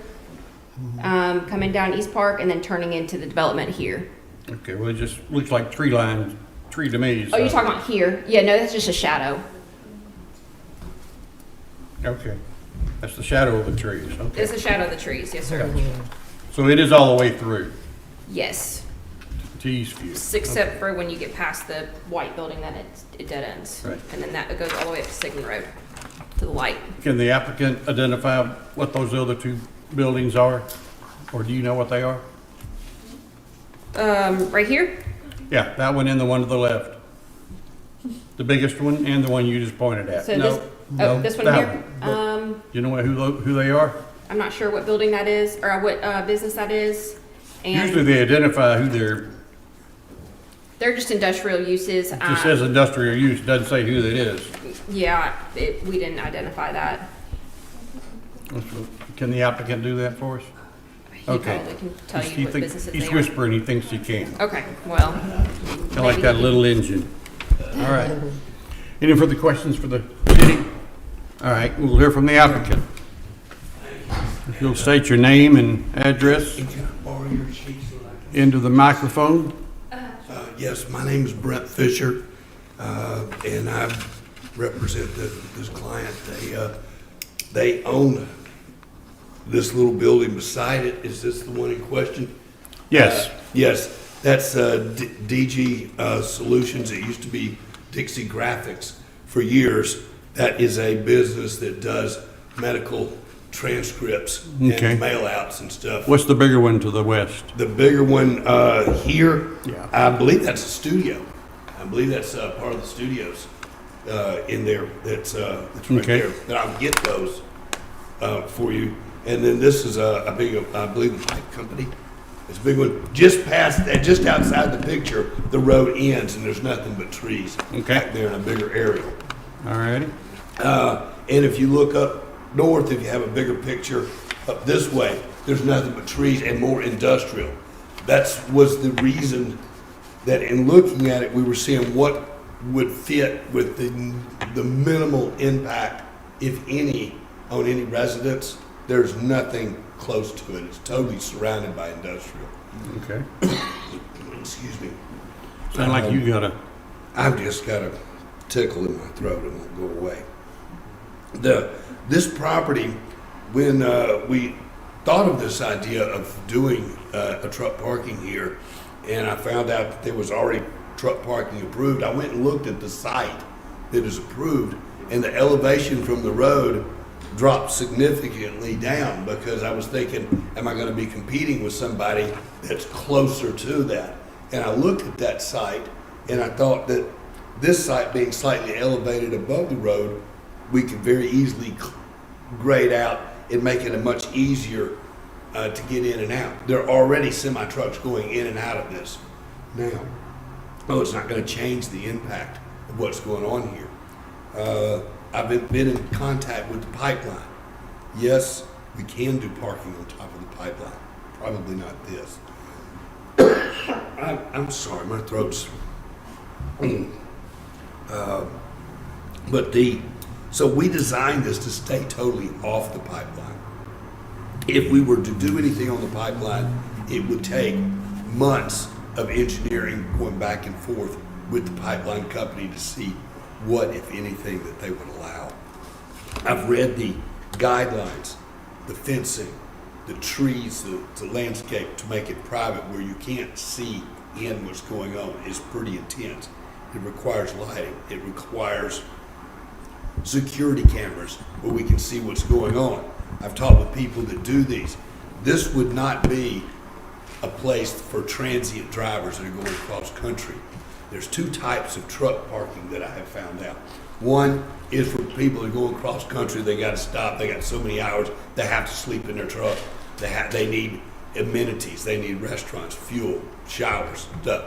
coming down East Park, and then turning into the development here. Okay, well, it just looks like tree to me. Oh, you're talking about here? Yeah, no, that's just a shadow. Okay. That's the shadow of the trees, okay. It's the shadow of the trees, yes, sir. So it is all the way through Yes, to Eastview. except for when you get past the white building, then it dead ends. Right. And then that goes all the way up to Sigmund Road, to the light. Can the applicant identify what those other two buildings are? Or do you know what they are? Right here? Yeah, that one and the one to the left. The biggest one and the one you just pointed at. So No, this, no, this one that here? You know who they are? I'm not sure what building that is, or what business that is. Usually And they identify who they're just industrial uses. it just says industrial use, doesn't say who it is. Yeah, we didn't identify that. Can the applicant do that for us? He Okay. probably can tell He you what thinks- businesses He's they are. whispering, he thinks he can. Okay, well, Kind of like Maybe that he- little engine. All right. Any further questions for the city? All right, we'll hear from the applicant. If you'll state your name and address into the microphone. Yes, my name is Brent Fisher, and I represent this client. They own this little building beside it. Is this the one in question? Yes. Yes, that's DG Solutions. It used to be Dixie Graphics for years. That is a business that does medical transcripts Okay. and mail outs and stuff. What's the bigger one to the west? The bigger one here, Yeah. I believe that's a studio. I believe that's part of the studios in there. That's right Okay. there. But I'll get those for you. And then this is a big, I believe, a pipe company. It's a big one. Just past, just outside the picture, the road ends and there's nothing but trees. Okay. Back there in a bigger area. All righty. And if you look up north, if you have a bigger picture, up this way, there's nothing but trees and more industrial. That was the reason that in looking at it, we were seeing what would fit with the minimal impact, if any, on any residents. There's nothing close to it. It's totally surrounded by industrial. Okay. Excuse me. Sound like you got a, I've just got a tickle in my throat. It won't go away. This property, when we thought of this idea of doing a truck parking here, and I found out that there was already truck parking approved, I went and looked at the site that is approved, and the elevation from the road dropped significantly down, because I was thinking, am I going to be competing with somebody that's closer to that? And I looked at that site, and I thought that this site being slightly elevated above the road, we could very easily grade out and make it a much easier to get in and out. There are already semi-trucks going in and out of this now. Oh, it's not going to change the impact of what's going on here. I've been in contact with the pipeline. Yes, we can do parking on top of the pipeline. Probably not this. I'm sorry, my throat's. So we designed this to stay totally off the pipeline. If we were to do anything on the pipeline, it would take months of engineering going back and forth with the pipeline company to see what, if anything, that they would allow. I've read the guidelines, the fencing, the trees, the landscape to make it private where you can't see in what's going on is pretty intense. It requires lighting. It requires security cameras where we can see what's going on. I've talked with people that do these. This would not be a place for transient drivers that are going across country. There's two types of truck parking that I have found out. One is for people that are going cross country. They got to stop. They got so many hours. They have to sleep in their truck. They need amenities. They need restaurants, fuel, showers, stuff.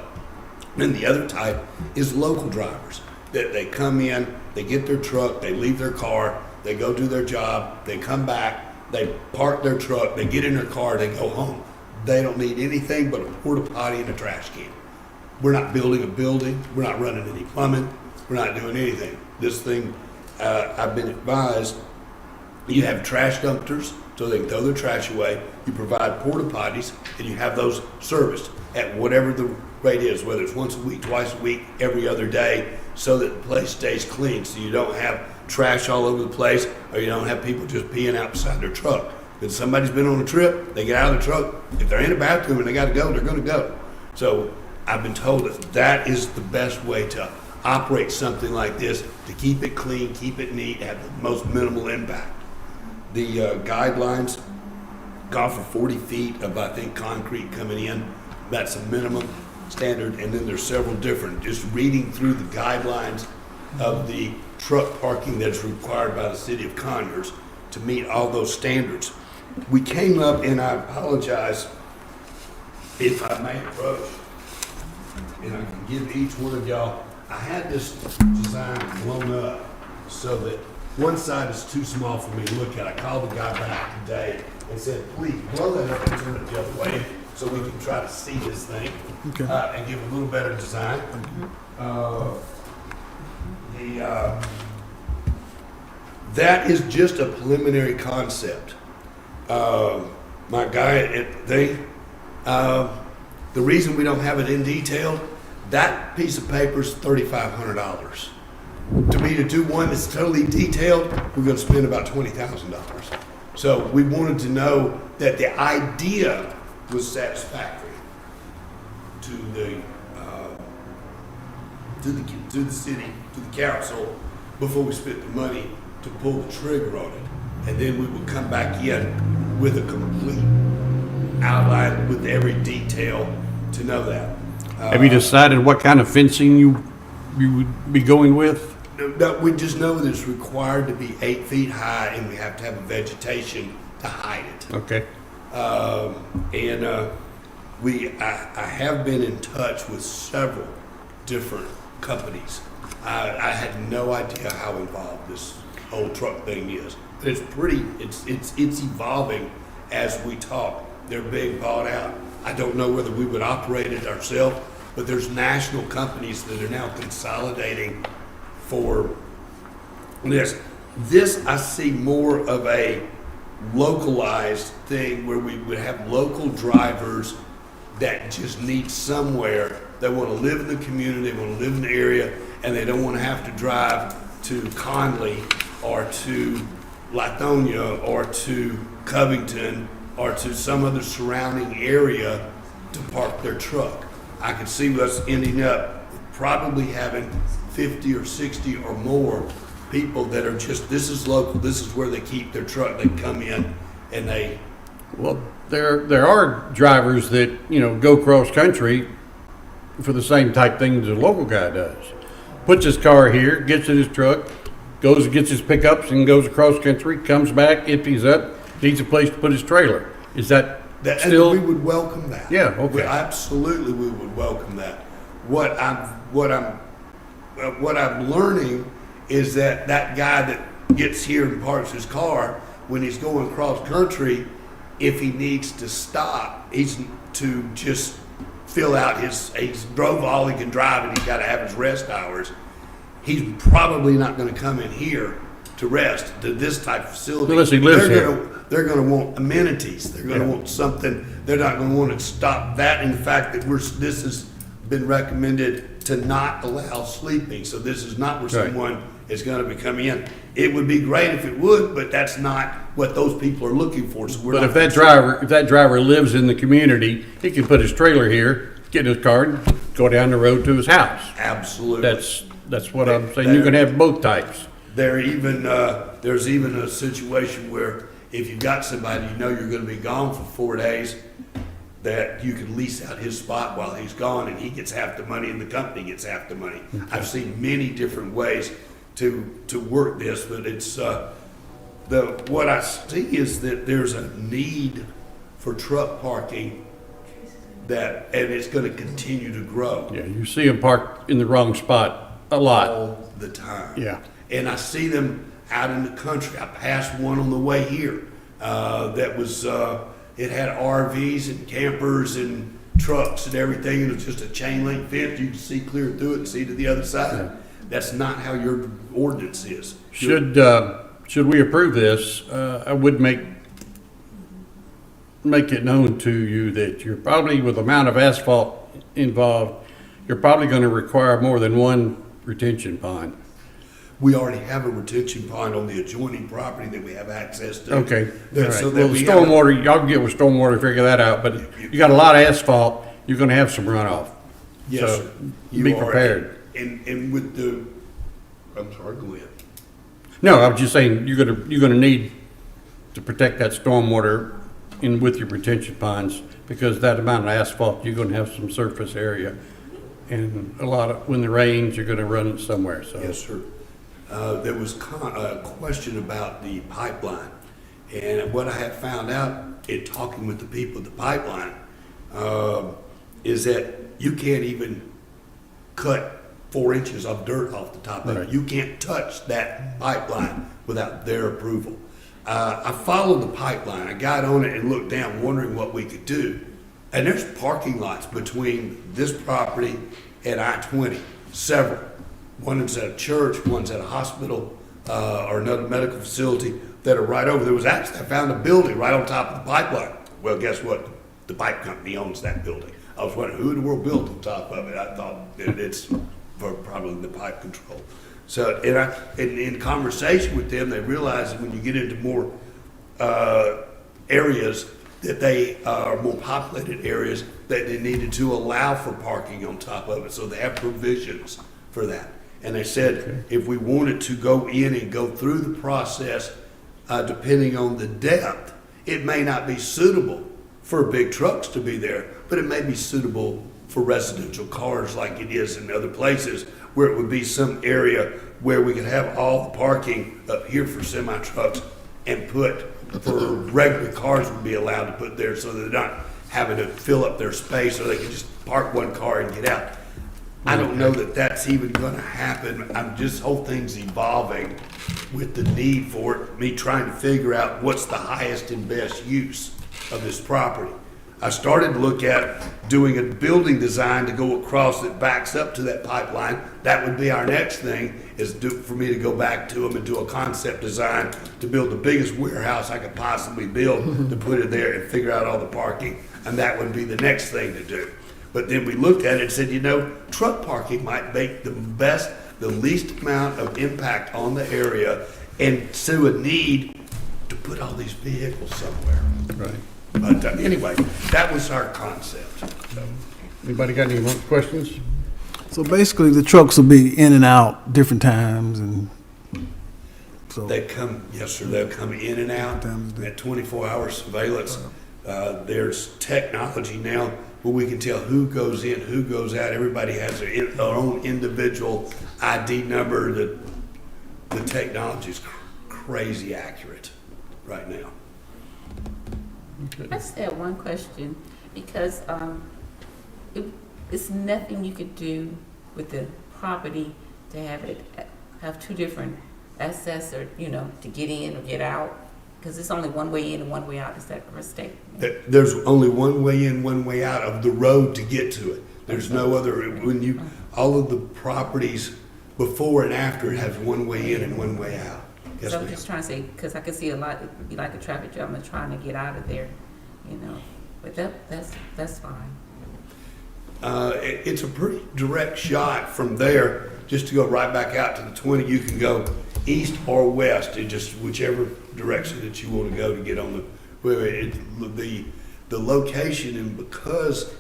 And the other type is local drivers. That they come in, they get their truck, they leave their car, they go do their job, they come back, they park their truck, they get in their car, they go home. They don't need anything but a porta potty and a trash can. We're not building a building. We're not running any plumbing. We're not doing anything. This thing, I've been advised, you have trash dumpsters so they can throw their trash away. You provide porta potties, and you have those serviced at whatever the rate is, whether it's once a week, twice a week, every other day, so that the place stays clean, so you don't have trash all over the place, or you don't have people just peeing out beside their truck. If somebody's been on a trip, they get out of the truck. If they're in a bathroom and they got to go, they're going to go. So I've been told that that is the best way to operate something like this, to keep it clean, keep it neat, have the most minimal impact. The guidelines call for 40 feet of, I think, concrete coming in. That's a minimum standard, and then there's several different. Just reading through the guidelines of the truck parking that's required by the city of Conyers to meet all those standards. We came up, and I apologize if I may approach, and I can give each one of y'all, I had this design blown up so that one side is too small for me to look at. I called the guy back today and said, please blow that up and turn it the other way so we can try to see this thing and give a little better design. That is just a preliminary concept. My guy, the reason we don't have it in detail, that piece of paper is $3,500. To do one that's totally detailed, we're going to spend about $20,000. So we wanted to know that the idea was satisfactory to the city, to the council, before we spent the money to pull the trigger on it. And then we would come back in with a complete outline with every detail to know that. have you decided what kind of fencing you would be going with? No, we just know that it's required to be 8 feet high, and we have to have a vegetation to hide it. Okay. I have been in touch with several different companies. I had no idea how involved this whole truck thing is. But it's evolving as we talk. They're being bought out. I don't know whether we would operate it ourselves, but there's national companies that are now consolidating for this. This I see more of a localized thing where we would have local drivers that just need somewhere They want to live in the community, they want to live in the area, and they don't want to have to drive to Conley or to Lithonia or to Covington or to some other surrounding area to park their truck. I could see us ending up probably having 50 or 60 or more people that are just, this is local, this is where they keep their truck, they come in and they, Well, there are drivers that, you know, go cross country for the same type thing as a local guy does. Puts his car here, gets in his truck, goes and gets his pickups and goes across country, comes back, empties up, needs a place to put his trailer. Is that and still? we would welcome that. Yeah, okay. Absolutely, we would welcome that. What I'm learning is that guy that gets here and parks his car when he's going cross country, if he needs to stop, he's to just fill out he's drove all he can drive and he's got to have his rest hours. He's probably not going to come in here to rest to this type of facility. Unless he lives here. They're going to want amenities. They're going to want something. They're not going to want to stop that. In fact, that this has been recommended to not allow sleeping. So this is not where Right. someone is going to be coming in. It would be great if it would, but that's not what those people are looking for. So we're But not if that driver lives in the community, he can put his trailer here, get in his car, and go down the road to his house. absolutely. That's what I'm saying. You can have both types. There's even a situation where if you've got somebody you know you're going to be gone for 4 days, that you can lease out his spot while he's gone, and he gets half the money, and the company gets half the money. I've seen many different ways to work this, but it's what I see is that there's a need for truck parking and it's going to continue to grow. Yeah, you see them parked in the wrong spot a lot. All the time. Yeah. And I see them out in the country. I passed one on the way here that was, it had RVs and campers and trucks and everything. And it was just a chain link fence. You could see clear through it and see to the other side. Yeah. That's not how your ordinance is. Should we approve this, I would make it known to you that you're probably, with the amount of asphalt involved, you're probably going to require more than one retention pond. We already have a retention pond on the adjoining property that we have access to. Okay, all right. So that Well, the we have- stormwater, y'all can get with stormwater, figure that out, but you got a lot of asphalt, you're going to have some runoff. Yes, So, sir. be You are. prepared. And with the, I'm sorry, go ahead. No, I was just saying, you're gonna need to protect that stormwater in with your retention ponds, because that amount of asphalt, you're gonna have some surface area. And when the rains, you're gonna run it somewhere, so. Yes, sir. There was a question about the pipeline. And what I have found out in talking with the people at the pipeline is that you can't even cut 4 inches of dirt off the top of Right. it. You can't touch that pipeline without their approval. I followed the pipeline. I got on it and looked down, wondering what we could do. And there's parking lots between this property and I-20, several. One is at a church, one's at a hospital, or another medical facility that are right over. I found a building right on top of the pipeline. Well, guess what? The pipe company owns that building. I was wondering who in the world built on top of it. I thought that it's for probably the pipe control. So, in conversation with them, they realized that when you get into more areas, that they are more populated areas, that they needed to allow for parking on top of it. So they have provisions for that. And they said if we wanted to go in and go through the process, depending on the depth, it may not be suitable for big trucks to be there, but it may be suitable for residential cars like it is in other places, where it would be some area where we could have all the parking up here for semi trucks and for regular cars would be allowed to put there, so they're not having to fill up their space, or they can just park one car and get out. I don't know that that's even going to happen. This whole thing's evolving with the need for it, me trying to figure out what's the highest and best use of this property. I started to look at doing a building design to go across that backs up to that pipeline. That would be our next thing, for me to go back to them and do a concept design to build the biggest warehouse I could possibly build to put it there and figure out all the parking. And that would be the next thing to do. But then we looked at it and said, you know, truck parking might make the least amount of impact on the area and sue a need to put all these vehicles somewhere. Right. But anyway, that was our concept. So, Anybody got any more questions? So basically, the trucks will be in and out different times, and so. they come, yes, sir, they'll come in and out at 24-hour surveillance. There's technology now where we can tell who goes in, who goes out. Everybody has their own individual ID number. The technology is crazy accurate right now. I just had one question, because it's nothing you could do with the property to have two different access, or, you know, to get in or get out, because it's only one way in and one way out. Is that a mistake? There's only one way in, one way out of the road to get to it. There's no other, all of the properties before and after it has one way in and one way out. Yes, So I'm ma'am. just trying to say, because I could see a lot, it'd be like a traffic jam and trying to get out of there, you know, but that's fine. It's a pretty direct shot from there, just to go right back out to the 20. You can go east or west, it just whichever direction that you want to go to get on the location. And because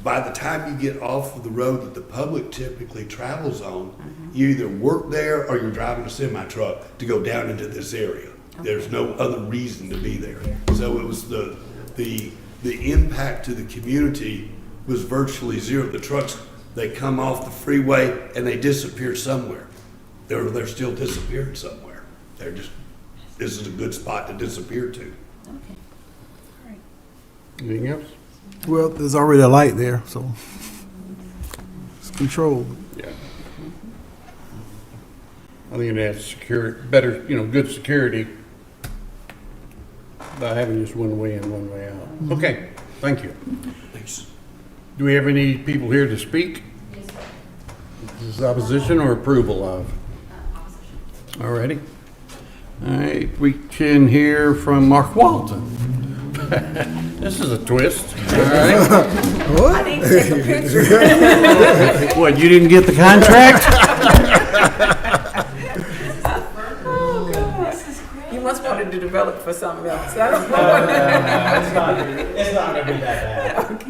by the time you get off of the road that the public typically travels on, you either work there or you're driving a semi truck to go down into this area. There's no other reason to be there. So it was the impact to the community was virtually zero. The trucks, they come off the freeway and they disappear somewhere. They're still disappearing somewhere. This is a good spot to disappear to. Okay. Great. Anything else? Well, there's already a light there, so it's controlled. Yeah. I think it adds better, good security by having just one way in, one way out. Okay, thank you. Thanks. Do we have any people here to speak? Yes, sir. Is this opposition or approval of? Opposition. All righty. All right, we can hear from Mark Walton. This is a twist. All right. I need to take a picture. What, you didn't get the contract? Oh, God. You must want to develop for something else. I don't know. It's not gonna be that bad.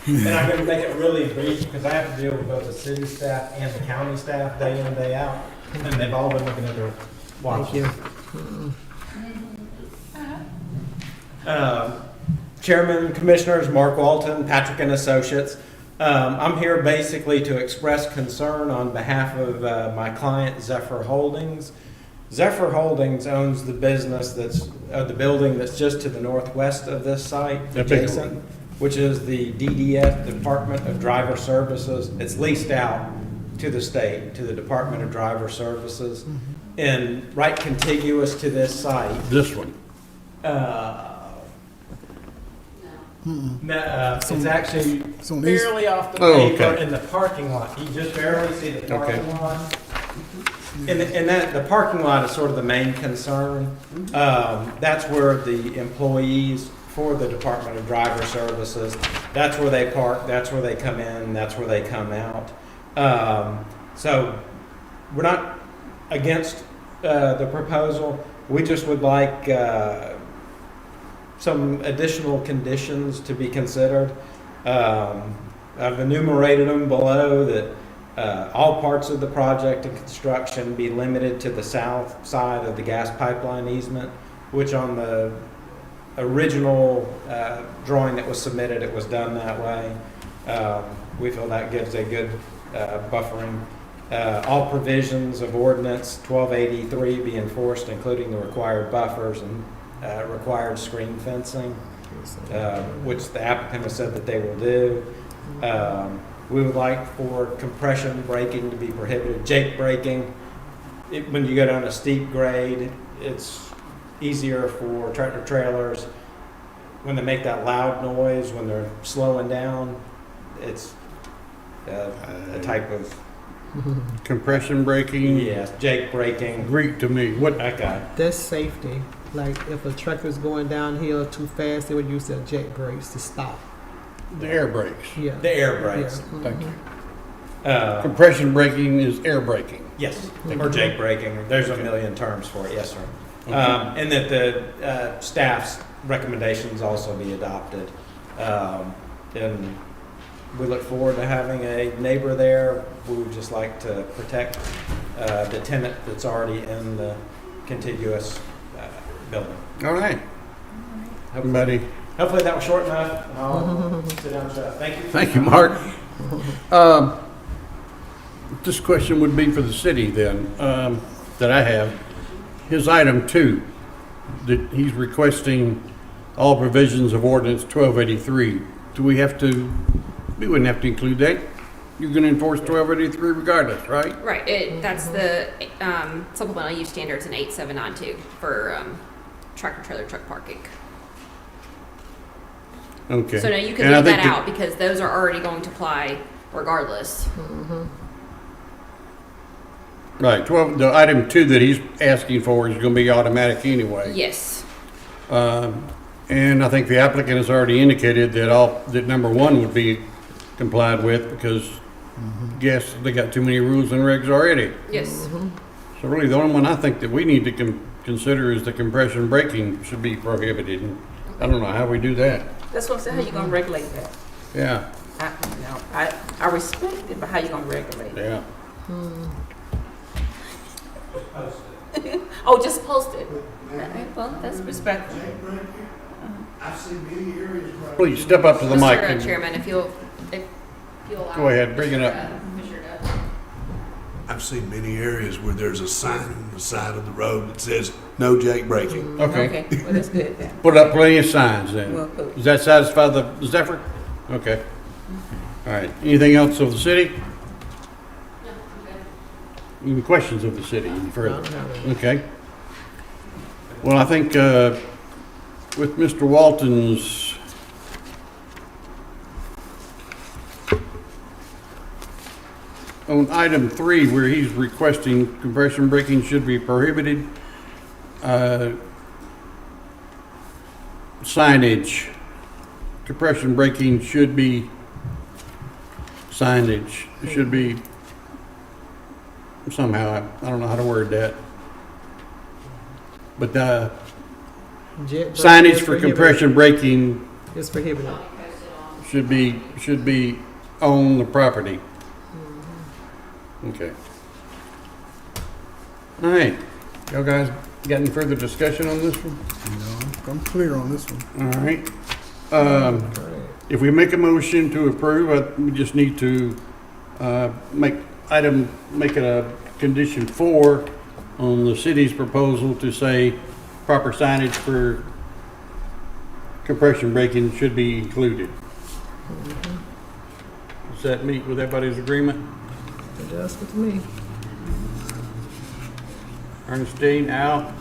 And I'm gonna make it really brief, because I have to deal with both the city staff and the county staff day in and day out, and they've all been looking at their watches. Chairman, Commissioners, Mark Walton, Patrick and Associates. I'm here basically to express concern on behalf of my client, Zephyr Holdings. Zephyr Holdings owns the business the building that's just to the northwest of this site, adjacent, which is the DDS, Department of Driver Services. It's leased out to the state, to the Department of Driver Services. And right contiguous to this site, This one. it's actually It's on these. barely off the Oh, paper okay. in the parking lot. You just barely see the parking lot. And the parking lot is sort of the main concern. That's where the employees for the Department of Driver Services, that's where they park, that's where they come in, that's where they come out. So we're not against the proposal. We just would like some additional conditions to be considered. I've enumerated them below, that all parts of the project and construction be limited to the south side of the gas pipeline easement, which on the original drawing that was submitted, it was done that way. We feel that gives a good buffering. All provisions of ordinance 1283 be enforced, including the required buffers and required screen fencing, which the applicant has said that they will do. We would like for compression braking to be prohibited, jake braking. When you go down a steep grade, it's easier for tractor trailers when they make that loud noise when they're slowing down. It's a type of Compression braking. yes, jake braking. Greek to me. What? Okay. That's safety. Like if a truck is going downhill too fast, they would use their jet brakes to stop. The air brakes. Yeah. The air brakes. Thank you. Uh, Compression braking is air braking. Yes, or Jake braking. There's a million terms for it. Yes, sir. And that the staff's recommendations also be adopted. And we look forward to having a neighbor there. We would just like to protect the tenant that's already in the contiguous building. All right. Everybody, Hopefully that was short enough. I'll sit down and shut up. Thank you. thank you, Mark. This question would be for the city then, that I have. His item 2, that he's requesting all provisions of ordinance 1283. Do we have to, we wouldn't have to include that. You're gonna enforce 1283 regardless, right? Right, that's the supplemental use standards in 8792 for tractor trailer truck parking. Okay. So no, you can And I leave that think out because those are already going to apply regardless. Right, 12, the item 2 that he's asking for is gonna be automatic anyway. Yes. And I think the applicant has already indicated that number 1 would be complied with because, guess, they got too many rules and regs already. Yes. So really, the only one I think that we need to consider is the compression braking should be prohibited. And I don't know how we do that. That's what I'm saying, how you gonna regulate that? Yeah, I respect it, but how you gonna regulate it? yeah. Oh, just post it. Well, that's respectful. I've seen many areas where. Please step up to the mic. Mr. and- Chairman, if you'll allow. Go ahead, bring it up. Commissioner Duff. I've seen many areas where there's a sign on the side of the road that says, no Jake braking. Okay, Well, that's good then. put up plenty of signs then. Well, cool. Does that satisfy the Zephyr? Okay. All right, anything else of the city? Any questions of the city any further? Okay. Well, I think with Mr. Walton's on item 3, where he's requesting compression braking should be prohibited, signage, compression braking should be signage. It should be somehow, I don't know how to word that. But signage for compression braking It's prohibited. should be on the property. Okay. All right. Y'all guys got any further discussion on this one? No, I'm clear on this one. All right. If we make a motion to approve, we just need to make it a condition 4 on the city's proposal to say proper signage for compression braking should be included. Does that meet with everybody's agreement? It does with me. Ernestine, Al?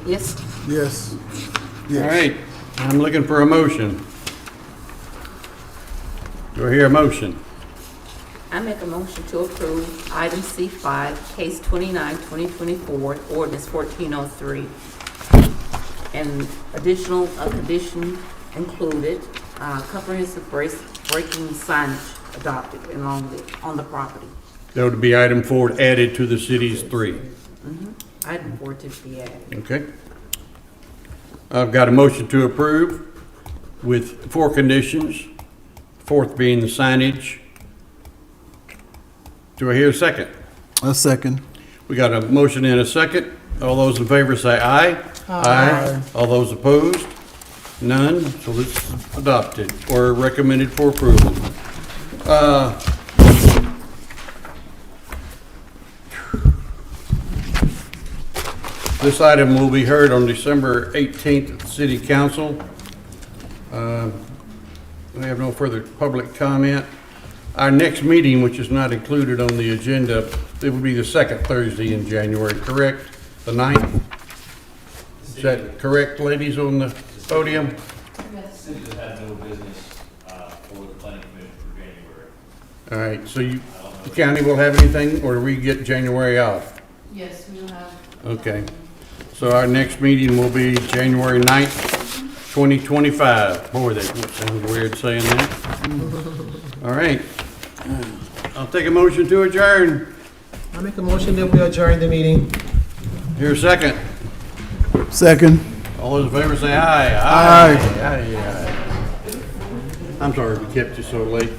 Yes, Yes. All right, I'm looking for a motion. Do I hear a motion? I make a motion to approve item C5, case 29/2024, ordinance 1403. And additional condition included, comprehensive braking signage adopted on the property. That would be item 4 added to the city's 3. Item 4 to be added. Okay. I've got a motion to approve with 4 conditions, 4th being the signage. Do I hear a second? A second. We got a motion and a second. All those in favor say aye. Aye. All those opposed? None. So it's adopted or recommended for approval. This item will be heard on December 18th at the City Council. We have no further public comment. Our next meeting, which is not included on the agenda, it will be the 2nd Thursday in January, correct? The 9th? Is that correct, ladies on the podium? City just had no business for the planning commission for January. All right, so the county will have anything, or do we get January off? Yes, we will have. Okay, so our next meeting will be January 9th, 2025. Boy, that sounds weird saying that. All right. I'll take a motion to adjourn. I make a motion that we adjourn the meeting. Here a second. Second. All those in favor say aye. Aye. Aye. I'm sorry we kept you so late.